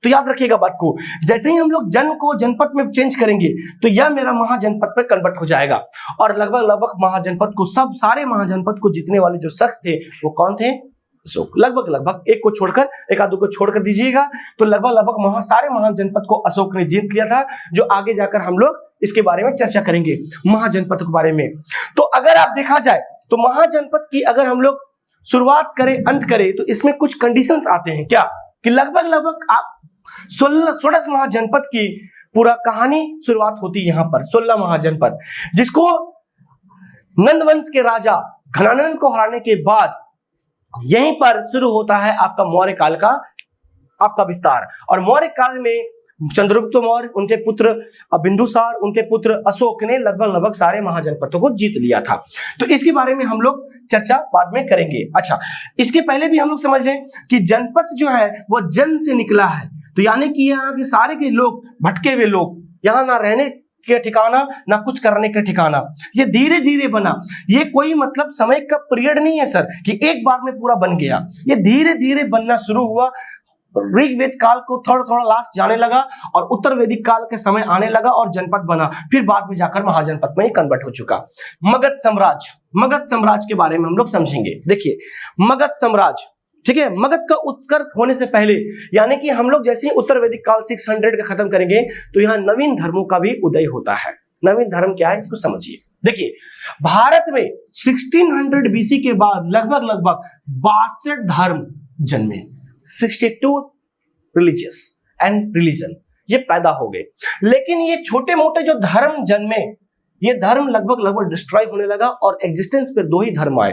Speaker 1: तो याद रखिएगा बात को, जैसे ही हम लोग जन को जनपद में चेंज करेंगे तो यह मेरा महाजनपद पे कन्वर्ट हो जाएगा। और लगभग लगभग महाजनपद को, सब सारे महाजनपद को जीतने वाले जो शख्स थे वो कौन थे? अशोक। लगभग लगभग एक को छोड़कर, एक आधो को छोड़कर दीजिएगा, तो लगभग लगभग सारे महाजनपद को अशोक ने जीत लिया था, जो आगे जाकर हम लोग इसके बारे में चर्चा करेंगे महाजनपद के बारे में। तो अगर आप देखा जाए तो महाजनपद की अगर हम लोग शुरुआत करें, अंत करें, तो इसमें कुछ कंडीशंस आते हैं क्या, कि लगभग लगभग 16 महाजनपद की पूरा कहानी शुरुआत होती है यहाँ पर। 16 महाजनपद, जिसको नंदवंश के राजा घनानंद को हराने के बाद यहीं पर शुरू होता है आपका मौर्य काल का आपका विस्तार। और मौर्य काल में चंद्रगुप्त मौर्य, उनके पुत्र बिंदुसार, उनके पुत्र अशोक ने लगभग लगभग सारे महाजनपदों को जीत लिया था। तो इसके बारे में हम लोग चर्चा बाद में करेंगे। अच्छा, इसके पहले भी हम लोग समझ लें कि जनपद जो है वो जन से निकला है, तो यानी कि यहाँ के सारे के लोग भटके हुए लोग, यहाँ ना रहने के ठिकाना ना कुछ करने का ठिकाना, ये धीरे धीरे बना। ये कोई मतलब समय का पीरियड नहीं है सर कि एक बार में पूरा बन गया, ये धीरे धीरे बनना शुरू हुआ। ऋग्वेद काल को थोड़ा थोड़ा लास्ट जाने लगा और उत्तर वैदिक काल के समय आने लगा और जनपद बना, फिर बाद में जाकर महाजनपद में कन्वर्ट हो चुका। मगध साम्राज्य, मगध साम्राज्य के बारे में हम लोग समझेंगे। देखिए मगध साम्राज्य, ठीक है, मगध का उत्कर्ष होने से पहले, यानी कि हम लोग जैसे ही उत्तर वैदिक काल 600 का खत्म करेंगे तो यहाँ नवीन धर्मों का भी उदय होता है। नवीन धर्म क्या है इसको समझिए। देखिए भारत में 1600 बीसी के बाद लगभग लगभग 62 धर्म जन्मे, 62 रिलीजियस एंड रिलीजन ये पैदा हो गए। लेकिन ये छोटे मोटे जो धर्म जन्मे, ये धर्म लगभग लगभग डिस्ट्रॉय होने लगा और एग्जिस्टेंस पे 2 ही धर्म आए।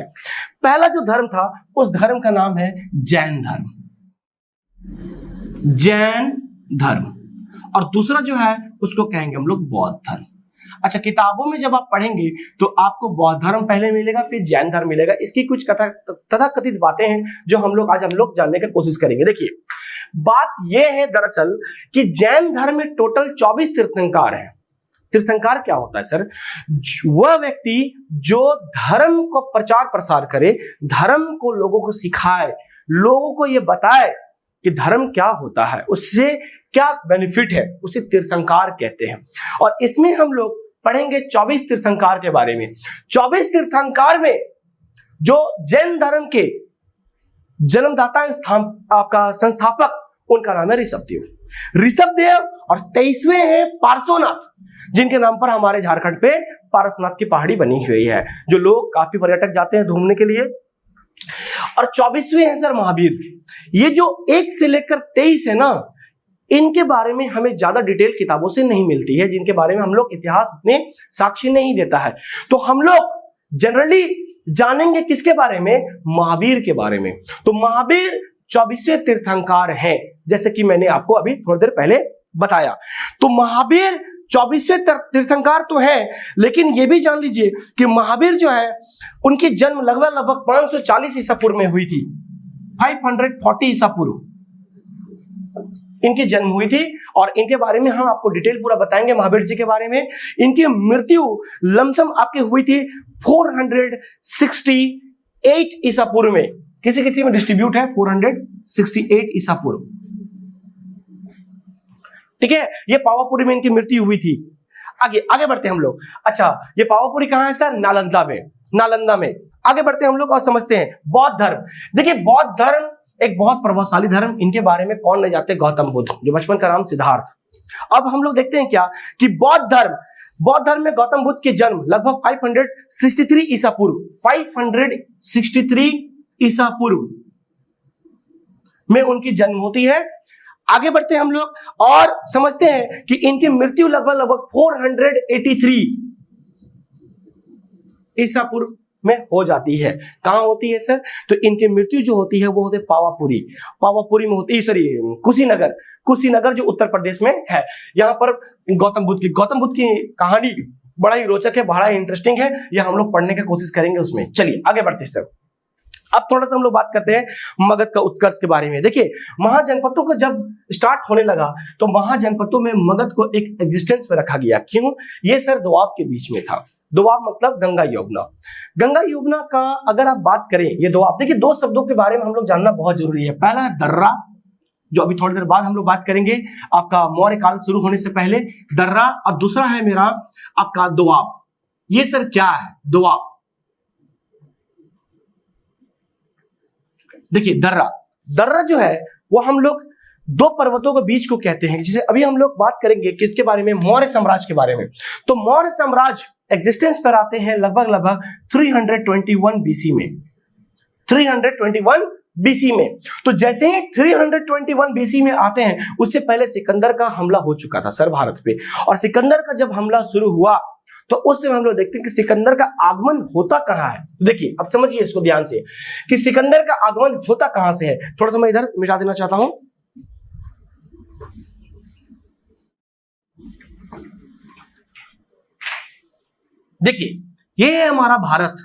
Speaker 1: पहला जो धर्म था उस धर्म का नाम है जैन धर्म, जैन धर्म, और दूसरा जो है उसको कहेंगे हम लोग बौद्ध धर्म। अच्छा, किताबों में जब आप पढ़ेंगे तो आपको बौद्ध धर्म पहले मिलेगा, फिर जैन धर्म मिलेगा। इसकी कुछ तथाकथित बातें हैं जो हम लोग जानने की कोशिश करेंगे। देखिए बात यह है दरअसल कि जैन धर्म में टोटल 24 तीर्थंकर हैं। तीर्थंकर क्या होता है सर? वह व्यक्ति जो धर्म को प्रचार प्रसार करे, धर्म को लोगों को सिखाए, लोगों को यह बताए कि धर्म क्या होता है, उससे क्या बेनिफिट है, उसे तीर्थंकर कहते हैं। और इसमें हम लोग पढ़ेंगे 24 तीर्थंकर के बारे में। 24 तीर्थंकर में जो जैन धर्म के जन्मदाता आपका संस्थापक, उनका नाम है ऋषभदेव। ऋषभदेव और 23वें हैं पार्श्वनाथ, जिनके नाम पर हमारे झारखंड पे पारसनाथ की पहाड़ी बनी हुई है, जो लोग काफी पर्यटक जाते हैं घूमने के लिए। और 24वें हैं सर महावीर। ये जो 1 से लेकर 23 है ना, इनके बारे में हमें ज्यादा डिटेल किताबों से नहीं मिलती है, जिनके बारे में हम लोग इतिहास अपने साक्षी नहीं देता है। तो हम लोग जनरली जानेंगे किसके बारे में? महावीर के बारे में। तो महावीर 24वें तीर्थंकर हैं, जैसे कि मैंने आपको अभी थोड़ी देर पहले बताया। तो महावीर 24वें तीर्थंकर तो है, लेकिन यह भी जान लीजिए कि महावीर जो है उनकी जन्म लगभग 540 ईसा पूर्व में हुई थी। 540 ईसा पूर्व इनकी जन्म हुई थी, और इनके बारे में हम आपको डिटेल पूरा बताएंगे महावीर जी के बारे में। इनकी मृत्यु लमसम आपकी हुई थी 468 ईसा पूर्व में। किसी किसी में डिस्ट्रीब्यूट है 468 ईसा पूर्व, ठीक है। ये पावापुरी में इनकी मृत्यु हुई थी। आगे बढ़ते हैं हम लोग। अच्छा, ये पावापुरी कहां है सर? नालंदा में। आगे बढ़ते हैं हम लोग और समझते हैं बौद्ध धर्म। देखिए, बौद्ध धर्म एक बहुत प्रभावशाली धर्म, इनके बारे में कौन नहीं जानते? गौतम बुद्ध, जो बचपन का नाम सिद्धार्थ। अब हम लोग देखते हैं क्या कि बौद्ध धर्म में गौतम बुद्ध की जन्म लगभग 563 ईसा पूर्व 563 ईसा पूर्व में उनकी जन्म होती है। आगे बढ़ते हैं हम लोग और समझते हैं कि इनकी मृत्यु लगभग 483 ईसा पूर्व में हो जाती है। कहां होती है सर? तो इनकी मृत्यु जो होती है वो होती है पावापुरी में होती है, सॉरी कुशीनगर जो उत्तर प्रदेश में है। यहाँ पर गौतम बुद्ध की कहानी बड़ा ही रोचक है, बड़ा ही इंटरेस्टिंग है। यह हम लोग पढ़ने की कोशिश करेंगे उसमें। चलिए आगे बढ़ते हैं सर। अब थोड़ा सा हम लोग बात करते हैं मगध का उत्कर्ष के बारे में। देखिए, महाजनपदों को जब स्टार्ट होने लगा तो महाजनपदों में मगध को एक एग्जिस्टेंस पे रखा गया। क्यों? ये सर दोआब के बीच में था। दोआब मतलब गंगा यमुना का अगर आप बात करें, ये दोआब, देखिए दो शब्दों के बारे में हम लोग जानना बहुत जरूरी है। पहला है दर्रा, जो अभी थोड़ी देर बाद हम लोग बात करेंगे, आपका मौर्य काल शुरू होने से पहले दर्रा, और दूसरा है मेरा आपका दोआब। ये सर क्या है दोआब? देखिए, दर्रा जो है वो हम लोग दो पर्वतों के बीच को कहते हैं। जैसे अभी हम लोग बात करेंगे किसके बारे में? मौर्य साम्राज्य के बारे में। तो मौर्य साम्राज्य एग्जिस्टेंस पर आते हैं लगभग 321 बीसी में। 321 बीसी में। तो जैसे ही 321 बीसी में आते हैं, उससे पहले सिकंदर का हमला हो चुका था सर भारत पे। और सिकंदर का जब हमला शुरू हुआ तो उस समय हम लोग देखते हैं कि सिकंदर का आगमन होता कहां है। देखिए, अब समझिए इसको ध्यान से कि सिकंदर का आगमन होता कहां से है। थोड़ा सा मैं इधर मिटा देना चाहता हूं। देखिए, ये है हमारा भारत,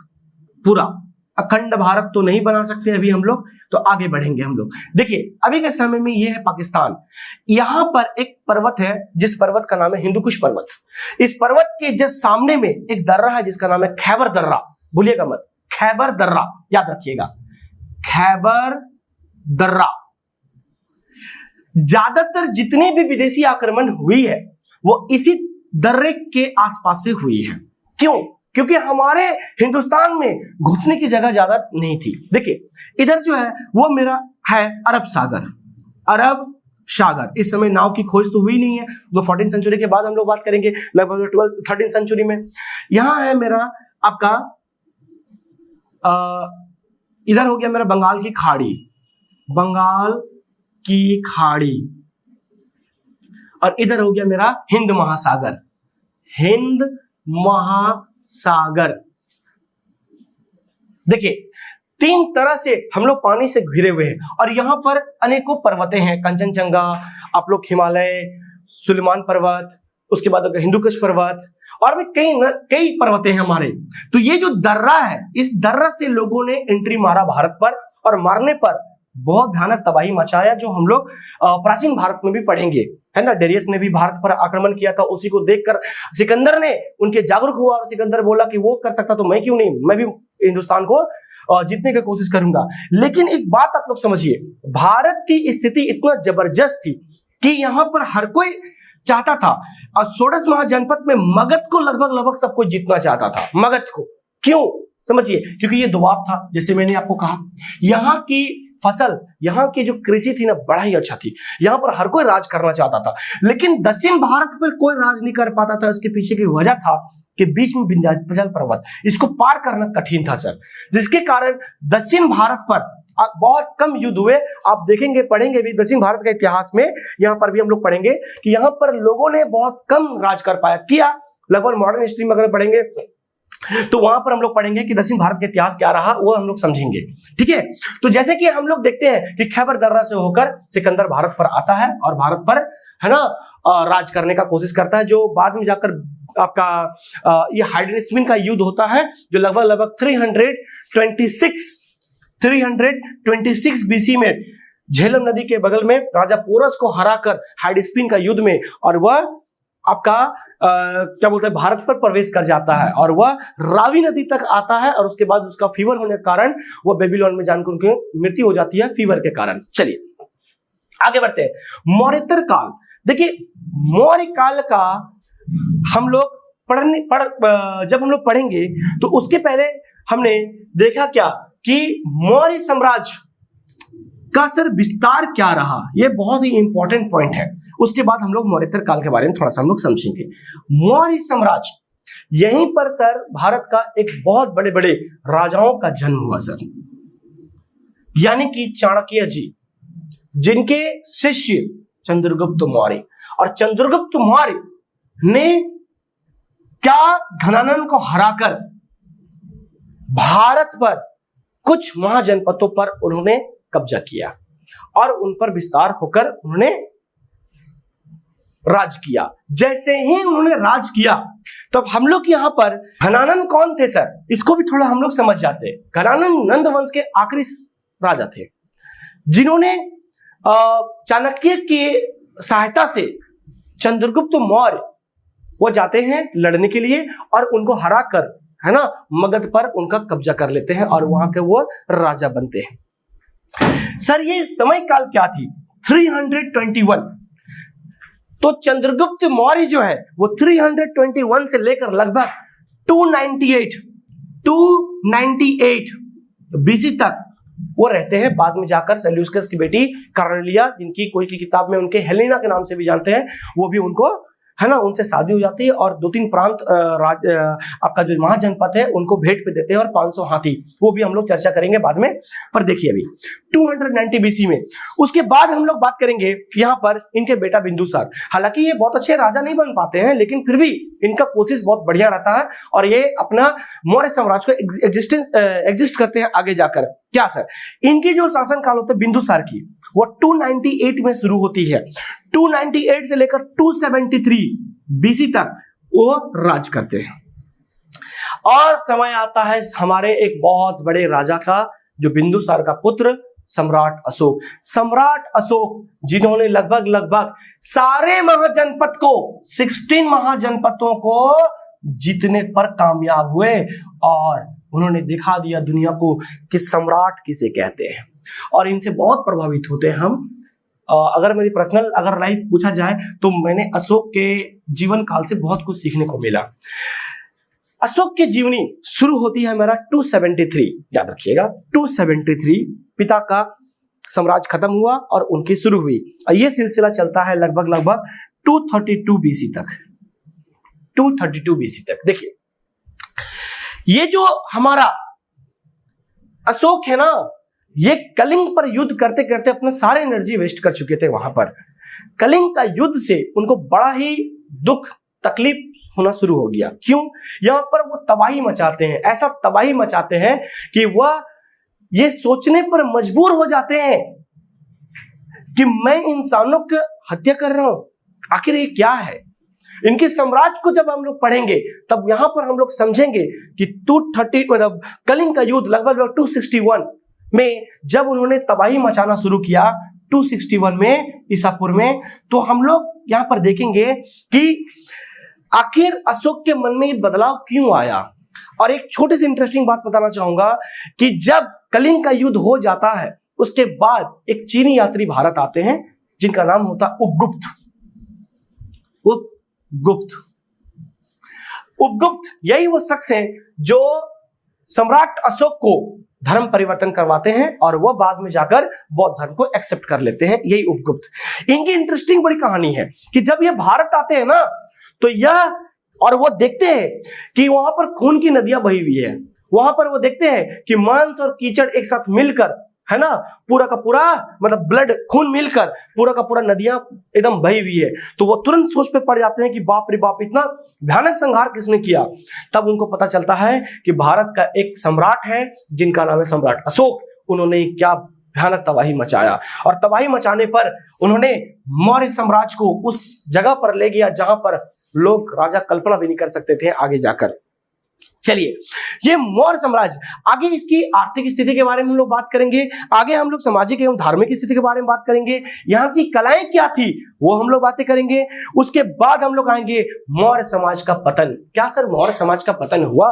Speaker 1: पूरा अखंड भारत तो नहीं बना सकते अभी हम लोग, तो आगे बढ़ेंगे हम लोग। देखिए, अभी के समय में ये है पाकिस्तान। यहां पर एक पर्वत है जिस पर्वत का नाम है हिंदुकुश पर्वत। इस पर्वत के जस्ट सामने में एक दर्रा है जिसका नाम है खैबर दर्रा। भूलिएगा मत, खैबर दर्रा याद रखिएगा, खैबर दर्रा। ज्यादातर जितने भी विदेशी आक्रमण हुई है वो इसी दर्रे के आसपास से हुई है। क्यों? क्योंकि हमारे हिंदुस्तान में घुसने की जगह ज्यादा नहीं थी। देखिए, इधर जो है वो मेरा है अरब सागर। इस समय नाव की खोज तो हुई नहीं है, वो 14th सेंचुरी के बाद हम लोग बात करेंगे, लगभग 13th सेंचुरी में। यहां है मेरा आपका इधर हो गया मेरा बंगाल की खाड़ी, और इधर हो गया मेरा हिंद महासागर। देखिए, तीन तरह से हम लोग पानी से घिरे हुए हैं, और यहां पर अनेकों पर्वतें हैं। कंचनजंगा, आप लोग हिमालय, सुलेमान पर्वत, उसके बाद हिंदुकुश पर्वत, और भी कई पर्वतें हैं हमारे। तो ये जो दर्रा है, इस दर्रा से लोगों ने एंट्री मारा भारत पर, और मारने पर बहुत भयानक तबाही मचाया, जो हम लोग प्राचीन भारत में भी पढ़ेंगे, है ना। डेरियस ने भी भारत पर आक्रमण किया था। उसी को देखकर सिकंदर ने उनके जागरूक हुआ, और सिकंदर बोला कि वो कर सकता तो मैं क्यों नहीं, मैं भी हिंदुस्तान को जीतने की कोशिश करूंगा। लेकिन एक बात आप लोग समझिए, भारत की स्थिति इतना जबरदस्त थी कि यहां पर हर कोई चाहता था, और षोडश महाजनपद में मगध को लगभग सब कोई जीतना चाहता था। मगध को क्यों? समझिए, क्योंकि ये दोआब था, जैसे मैंने आपको कहा। यहाँ की फसल, यहाँ की जो कृषि थी ना, बड़ा ही अच्छा थी। यहाँ पर हर कोई राज करना चाहता था, लेकिन दक्षिण भारत पर कोई राज नहीं कर पाता था। इसके पीछे की वजह था कि बीच में विंध्याचल पर्वत, इसको पार करना कठिन था सर, जिसके कारण दक्षिण भारत पर बहुत कम युद्ध हुए। आप देखेंगे, पढ़ेंगे भी दक्षिण भारत के इतिहास में, यहाँ पर भी हम लोग पढ़ेंगे कि यहाँ पर लोगों ने बहुत कम राज कर पाया किया। लगभग मॉडर्न हिस्ट्री में अगर पढ़ेंगे तो वहां पर हम लोग पढ़ेंगे कि दक्षिण भारत का इतिहास क्या रहा, वो हम लोग समझेंगे। ठीक है, तो जैसे कि हम लोग देखते हैं कि खैबर दर्रा से होकर सिकंदर भारत पर आता है और भारत पर, है ना, राज करने का कोशिश करता है, जो बाद में जाकर आपका ये हाइडेनिस्मिन का युद्ध होता है, जो लगभग 326 बीसी में झेलम नदी के बगल में राजा पोरस को हराकर हाइडेस्पिन का युद्ध में, और वह आपका क्या बोलते हैं, भारत पर प्रवेश कर जाता है और वह रावी नदी तक आता है, और उसके बाद उसका फीवर होने के कारण वह बेबीलोन में जाकर उनकी मृत्यु हो जाती है फीवर के कारण। चलिए आगे बढ़ते हैं। मौर्योत्तर काल, देखिए मौर्य काल का हम लोग जब हम लोग पढ़ेंगे तो उसके पहले हमने देखा क्या कि मौर्य साम्राज्य का सर विस्तार क्या रहा, यह बहुत ही इंपॉर्टेंट पॉइंट है। उसके बाद हम लोग मौर्योत्तर काल के बारे में थोड़ा सा हम लोग समझेंगे। मौर्य साम्राज्य, यहीं पर सर भारत का एक बहुत बड़े बड़े राजाओं का जन्म हुआ सर, यानी कि चाणक्य जी, जिनके शिष्य चंद्रगुप्त मौर्य, और चंद्रगुप्त मौर्य ने क्या घनानंद को हराकर भारत पर कुछ महाजनपदों पर उन्होंने कब्जा किया और उन पर विस्तार होकर उन्होंने राज किया। जैसे ही उन्होंने राज किया तब हम लोग यहां पर घनानंद कौन थे सर, इसको भी थोड़ा हम लोग समझ जाते हैं। घनानंद नंद वंश के आखिरी राजा थे, जिन्होंने चाणक्य की सहायता से चंद्रगुप्त मौर्य वो जाते हैं लड़ने के लिए और उनको हराकर, है ना, मगध पर उनका कब्जा कर लेते हैं और वहां के वो राजा बनते हैं। सर ये समय काल क्या थी, 321। तो चंद्रगुप्त मौर्य जो है वो 321 से लेकर लगभग 298 बीसी तक वो रहते हैं। बाद में जाकर सेल्यूकस की बेटी कार्नेलिया, जिनकी कोई की किताब में उनके हेलेना के नाम से भी जानते हैं, वो भी उनको, है ना, उनसे शादी हो जाती है और 2-3 प्रांत आपका जो महाजनपद है उनको भेंट पे देते हैं और 500 हाथी, वो भी हम लोग चर्चा करेंगे बाद में। पर देखिए अभी 290 बीसी में, उसके बाद हम लोग बात करेंगे यहाँ पर इनके बेटा बिंदुसार। हालांकि ये बहुत अच्छे राजा नहीं बन पाते हैं, लेकिन फिर भी इनका कोशिश बहुत बढ़िया रहता है और ये अपना मौर्य साम्राज्य को एग्जिस्ट करते हैं आगे जाकर। क्या सर, इनकी जो शासन काल होता है बिंदुसार की, वो 298 में शुरू होती है। 298 से लेकर 273 बीसी तक वो राज करते हैं और समय आता है हमारे एक बहुत बड़े राजा का, जो बिंदुसार का पुत्र सम्राट अशोक। सम्राट अशोक जिन्होंने लगभग सारे महाजनपद को, 16 महाजनपदों को जीतने पर कामयाब हुए और उन्होंने दिखा दिया दुनिया को कि सम्राट किसे कहते हैं, और इनसे बहुत प्रभावित होते हैं हम। अगर मेरी पर्सनल अगर लाइफ पूछा जाए तो मैंने अशोक के जीवन काल से बहुत कुछ सीखने को मिला। अशोक की जीवनी शुरू होती है मेरा 273, याद रखिएगा 273 पिता का साम्राज्य खत्म हुआ और उनकी शुरू हुई। ये सिलसिला चलता है लगभग 232 बीसी तक। 232 बीसी तक देखिए, ये जो हमारा अशोक है ना, ये कलिंग पर युद्ध करते करते अपना सारे एनर्जी वेस्ट कर चुके थे। वहां पर कलिंग का युद्ध से उनको बड़ा ही दुख तकलीफ होना शुरू हो गया। क्यों? यहां पर वो तबाही मचाते हैं, ऐसा तबाही मचाते हैं कि वह ये सोचने पर मजबूर हो जाते हैं कि मैं इंसानों की हत्या कर रहा हूं, आखिर ये क्या है। इनके साम्राज्य को जब हम लोग पढ़ेंगे तब यहां पर हम लोग समझेंगे कि 230 मतलब कलिंग का युद्ध लगभग 261 में जब उन्होंने तबाही मचाना शुरू किया, 261 में ईसापुर में, तो हम लोग यहां पर देखेंगे कि आखिर अशोक के मन में ये बदलाव क्यों आया। और एक छोटी सी इंटरेस्टिंग बात बताना चाहूंगा कि जब कलिंग का युद्ध हो जाता है उसके बाद एक चीनी यात्री भारत आते हैं जिनका नाम होता उपगुप्त। उपगुप्त यही वो शख्स हैं जो सम्राट अशोक को धर्म परिवर्तन करवाते हैं और वह बाद में जाकर बौद्ध धर्म को एक्सेप्ट कर लेते हैं, यही उपगुप्त। इनकी इंटरेस्टिंग बड़ी कहानी है कि जब ये भारत आते हैं ना तो यह और वो देखते हैं कि वहां पर खून की नदियां बही हुई है, वहां पर वो देखते हैं कि मांस और कीचड़ एक साथ मिलकर है ना, पूरा का पूरा मतलब ब्लड खून मिलकर पूरा का पूरा नदियां एकदम बही हुई है, तो वो तुरंत सोच पे पड़ जाते हैं कि बाप रे बाप, इतना भयानक संहार किसने किया। तब उनको पता चलता है कि भारत का एक सम्राट है जिनका नाम है सम्राट अशोक। उन्होंने क्या भयानक तबाही मचाया, और तबाही मचाने पर उन्होंने मौर्य साम्राज्य को उस जगह पर ले गया जहां पर लोग राजा कल्पना भी नहीं कर सकते थे आगे जाकर। चलिए, ये मौर्य साम्राज्य, आगे इसकी आर्थिक स्थिति के बारे में हम लोग बात करेंगे, आगे हम लोग सामाजिक एवं धार्मिक स्थिति के बारे में बात करेंगे, यहाँ की कलाएं क्या थी वो हम लोग बातें करेंगे। उसके बाद हम लोग आएंगे मौर्य समाज का पतन। क्या सर मौर्य समाज का पतन हुआ?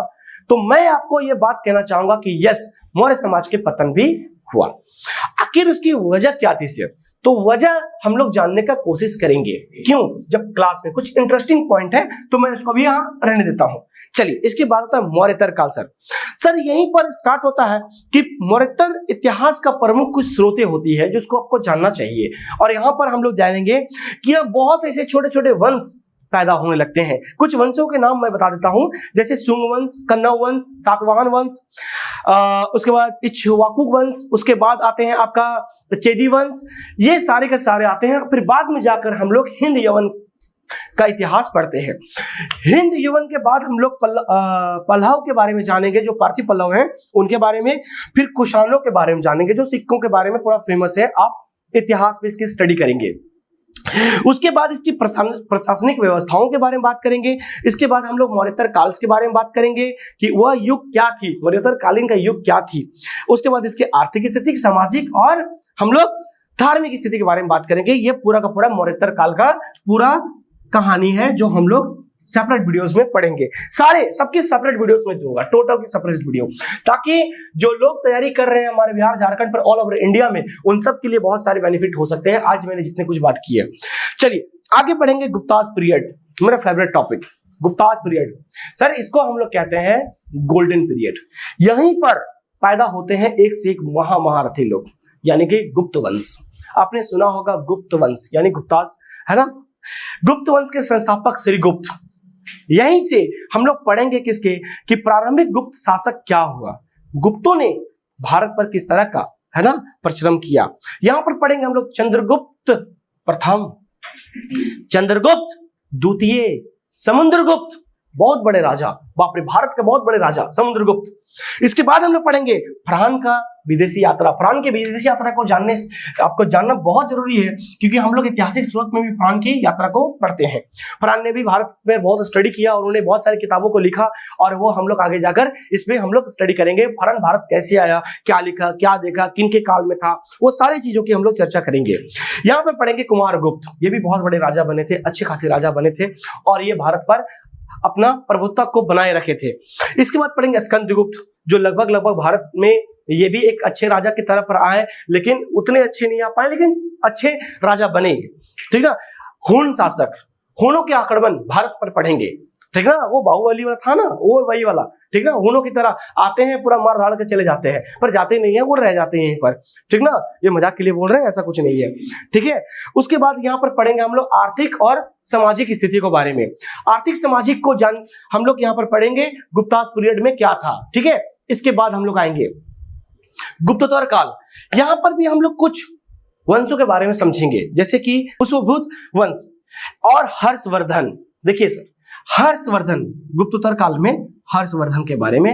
Speaker 1: तो मैं आपको ये बात कहना चाहूंगा कि यस, मौर्य समाज के पतन भी हुआ। आखिर उसकी वजह क्या थी सिर्फ, तो वजह हम लोग जानने का कोशिश करेंगे। क्यों? जब क्लास में कुछ इंटरेस्टिंग पॉइंट है तो मैं इसको भी यहाँ रहने देता हूं। चलिए, इसके बाद होता है मौर्यतर काल। सर यहीं पर स्टार्ट होता है कि मौर्यतर इतिहास का प्रमुख कुछ स्रोतें होती है जिसको आपको जानना चाहिए, और यहाँ पर हम लोग जानेंगे कि यह बहुत ऐसे छोटे छोटे वंश पैदा होने लगते हैं। कुछ वंशों के नाम मैं बता देता हूं, जैसे सुंग वंश, कन्नौ वंश, सातवाहन वंश, उसके बाद इक्ष्वाकु वंश, उसके बाद आते हैं आपका चेदी वंश। ये सारे के सारे आते हैं। फिर बाद में जाकर हम लोग हिंद यवन का इतिहास पढ़ते हैं। हिंद यवन के बाद हम लोग पल्लव के बारे में जानेंगे, जो पारसी पल्लव हैं उनके बारे में। फिर कुषाणों के बारे में जानेंगे, जो सिक्कों के बारे में पूरा फेमस है, आप इतिहास में इसकी स्टडी करेंगे। उसके बाद इसकी प्रशासनिक व्यवस्थाओं के बारे में बात करेंगे। इसके बाद हम लोग मौर्यतर काल के बारे में बात करेंगे कि वह युग क्या थी, मौर्यतर कालीन का युग क्या थी। उसके बाद इसके आर्थिक स्थिति, सामाजिक और हम लोग धार्मिक स्थिति के बारे में बात करेंगे। ये पूरा का पूरा मौर्यतर काल का पूरा कहानी है जो हम लोग सेपरेट वीडियोस में पढ़ेंगे। सारे सबके सेपरेट वीडियोस में दूंगा, टोटल की सेपरेट वीडियो, ताकि जो लोग तैयारी कर रहे हैं हमारे बिहार झारखंड पर, ऑल ओवर इंडिया में, उन सब के लिए बहुत सारे बेनिफिट हो सकते हैं आज मैंने जितने कुछ बात की है। चलिए आगे बढ़ेंगे। गुप्तास पीरियड, मेरा favourite topic Guptas period. Sir इसको हम लोग कहते हैं गोल्डन पीरियड। यहीं पर पैदा होते हैं एक से एक महारथी लोग, यानी कि गुप्त वंश। आपने सुना होगा गुप्त वंश यानी गुप्तास, है ना। गुप्त वंश के संस्थापक श्रीगुप्त। यहीं से हम लोग पढ़ेंगे किसके, कि प्रारंभिक गुप्त शासक क्या हुआ, गुप्तों ने भारत पर किस तरह का, है ना, परिश्रम किया। यहां पर पढ़ेंगे हम लोग चंद्रगुप्त प्रथम, चंद्रगुप्त द्वितीय, समुद्रगुप्त, बहुत बड़े राजा, बाप रे, भारत के बहुत बड़े राजा समुद्रगुप्त। इसके बाद हम लोग पढ़ेंगे फरहान का विदेशी यात्रा। फरहान के विदेशी यात्रा को आपको जानना बहुत जरूरी है, क्योंकि हम लोग ऐतिहासिक स्रोत में भी फरहान की यात्रा को पढ़ते हैं। फरहान ने भी भारत में बहुत स्टडी किया और उन्होंने बहुत सारी किताबों को लिखा, और वो हम लोग आगे जाकर इसमें हम लोग स्टडी करेंगे। फरहान भारत कैसे आया, क्या लिखा, क्या देखा, किन के काल में था, वो सारी चीजों की हम लोग चर्चा करेंगे। यहाँ पर पढ़ेंगे कुमारगुप्त। ये भी बहुत बड़े राजा बने थे, अच्छे खासे राजा बने थे, और ये भारत पर अपना प्रभुत्व को बनाए रखे थे। इसके बाद पढ़ेंगे स्कंदगुप्त, जो लगभग भारत में ये भी एक अच्छे राजा की तरफ पर आए, लेकिन उतने अच्छे नहीं आ पाए, लेकिन अच्छे राजा बने, ठीक ना। हुन शासक, हुनों के आक्रमण भारत पर पढ़ेंगे, ठीक ना। वो बाहुबली वाला था ना, वो वही वाला, ठीक ना। हुनों की तरह आते हैं, पूरा मार धाड़ के चले जाते हैं, पर जाते नहीं है, वो रह जाते हैं यहीं पर, ठीक ना। ये मजाक के लिए बोल रहे हैं, ऐसा कुछ नहीं है, ठीक है। उसके बाद यहाँ पर पढ़ेंगे हम लोग आर्थिक और सामाजिक स्थिति के बारे में। आर्थिक सामाजिक को हम लोग यहाँ पर पढ़ेंगे गुप्तास पीरियड में क्या था, ठीक है। इसके बाद हम लोग आएंगे गुप्तोत्तर काल। यहाँ पर भी हम लोग कुछ वंशों के बारे में समझेंगे, जैसे कि पुष्पभूत वंश और हर्षवर्धन। देखिए सर, हर्षवर्धन, गुप्तोत्तर काल में हर्षवर्धन के बारे में।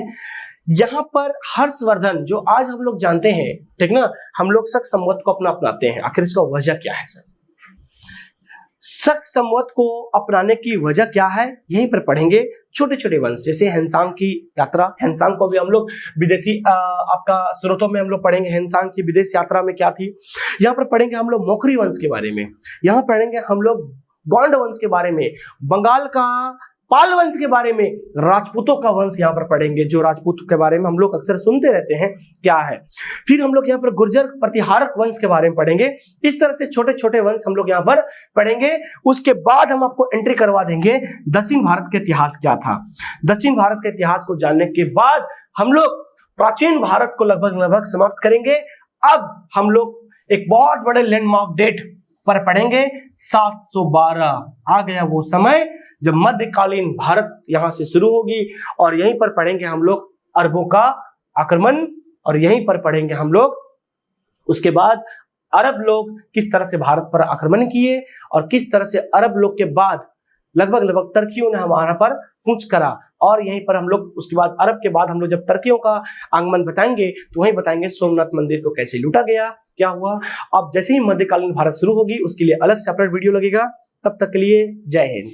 Speaker 1: यहां पर हर्षवर्धन जो आज हम लोग जानते हैं, ठीक ना, हम लोग शक संवत को अपनाते हैं। आखिर इसका वजह क्या है सर? शक संवत को अपनाने की वजह क्या है, यहीं पर पढ़ेंगे। छोटे छोटे वंश, जैसे हेनसांग की यात्रा, हेनसांग को भी हम लोग विदेशी आपका स्रोतों में हम लोग पढ़ेंगे, हेनसांग की विदेश यात्रा में क्या थी। यहाँ पर पढ़ेंगे हम लोग मोखरी वंश के बारे में, यहाँ पढ़ेंगे हम लोग गौंड वंश के बारे में, बंगाल का पाल वंश के बारे में, राजपूतों का वंश यहाँ पर पढ़ेंगे, जो राजपूत के बारे में हम लोग अक्सर सुनते रहते हैं क्या है। फिर हम लोग यहाँ पर गुर्जर प्रतिहारक वंश के बारे में पढ़ेंगे। इस तरह से छोटे छोटे वंश हम लोग यहाँ पर पढ़ेंगे। उसके बाद हम आपको एंट्री करवा देंगे दक्षिण भारत के इतिहास क्या था। दक्षिण भारत के इतिहास को जानने के बाद हम लोग प्राचीन भारत को लगभग समाप्त करेंगे। अब हम लोग एक बहुत बड़े लैंडमार्क डेट पर पढ़ेंगे, 712। आ गया वो समय जब मध्यकालीन भारत यहां से शुरू होगी, और यहीं पर पढ़ेंगे हम लोग अरबों का आक्रमण, और यहीं पर पढ़ेंगे हम लोग उसके बाद अरब लोग किस तरह से भारत पर आक्रमण किए और किस तरह से अरब लोग के बाद लगभग टर्कियों ने हमारा पर कूच करा। और यहीं पर हम लोग उसके बाद अरब के बाद हम लोग जब टर्कियों का आगमन बताएंगे तो वहीं बताएंगे सोमनाथ मंदिर को कैसे लूटा गया, क्या हुआ। अब जैसे ही मध्यकालीन भारत शुरू होगी उसके लिए अलग सेपरेट वीडियो लगेगा। तब तक के लिए जय हिंद।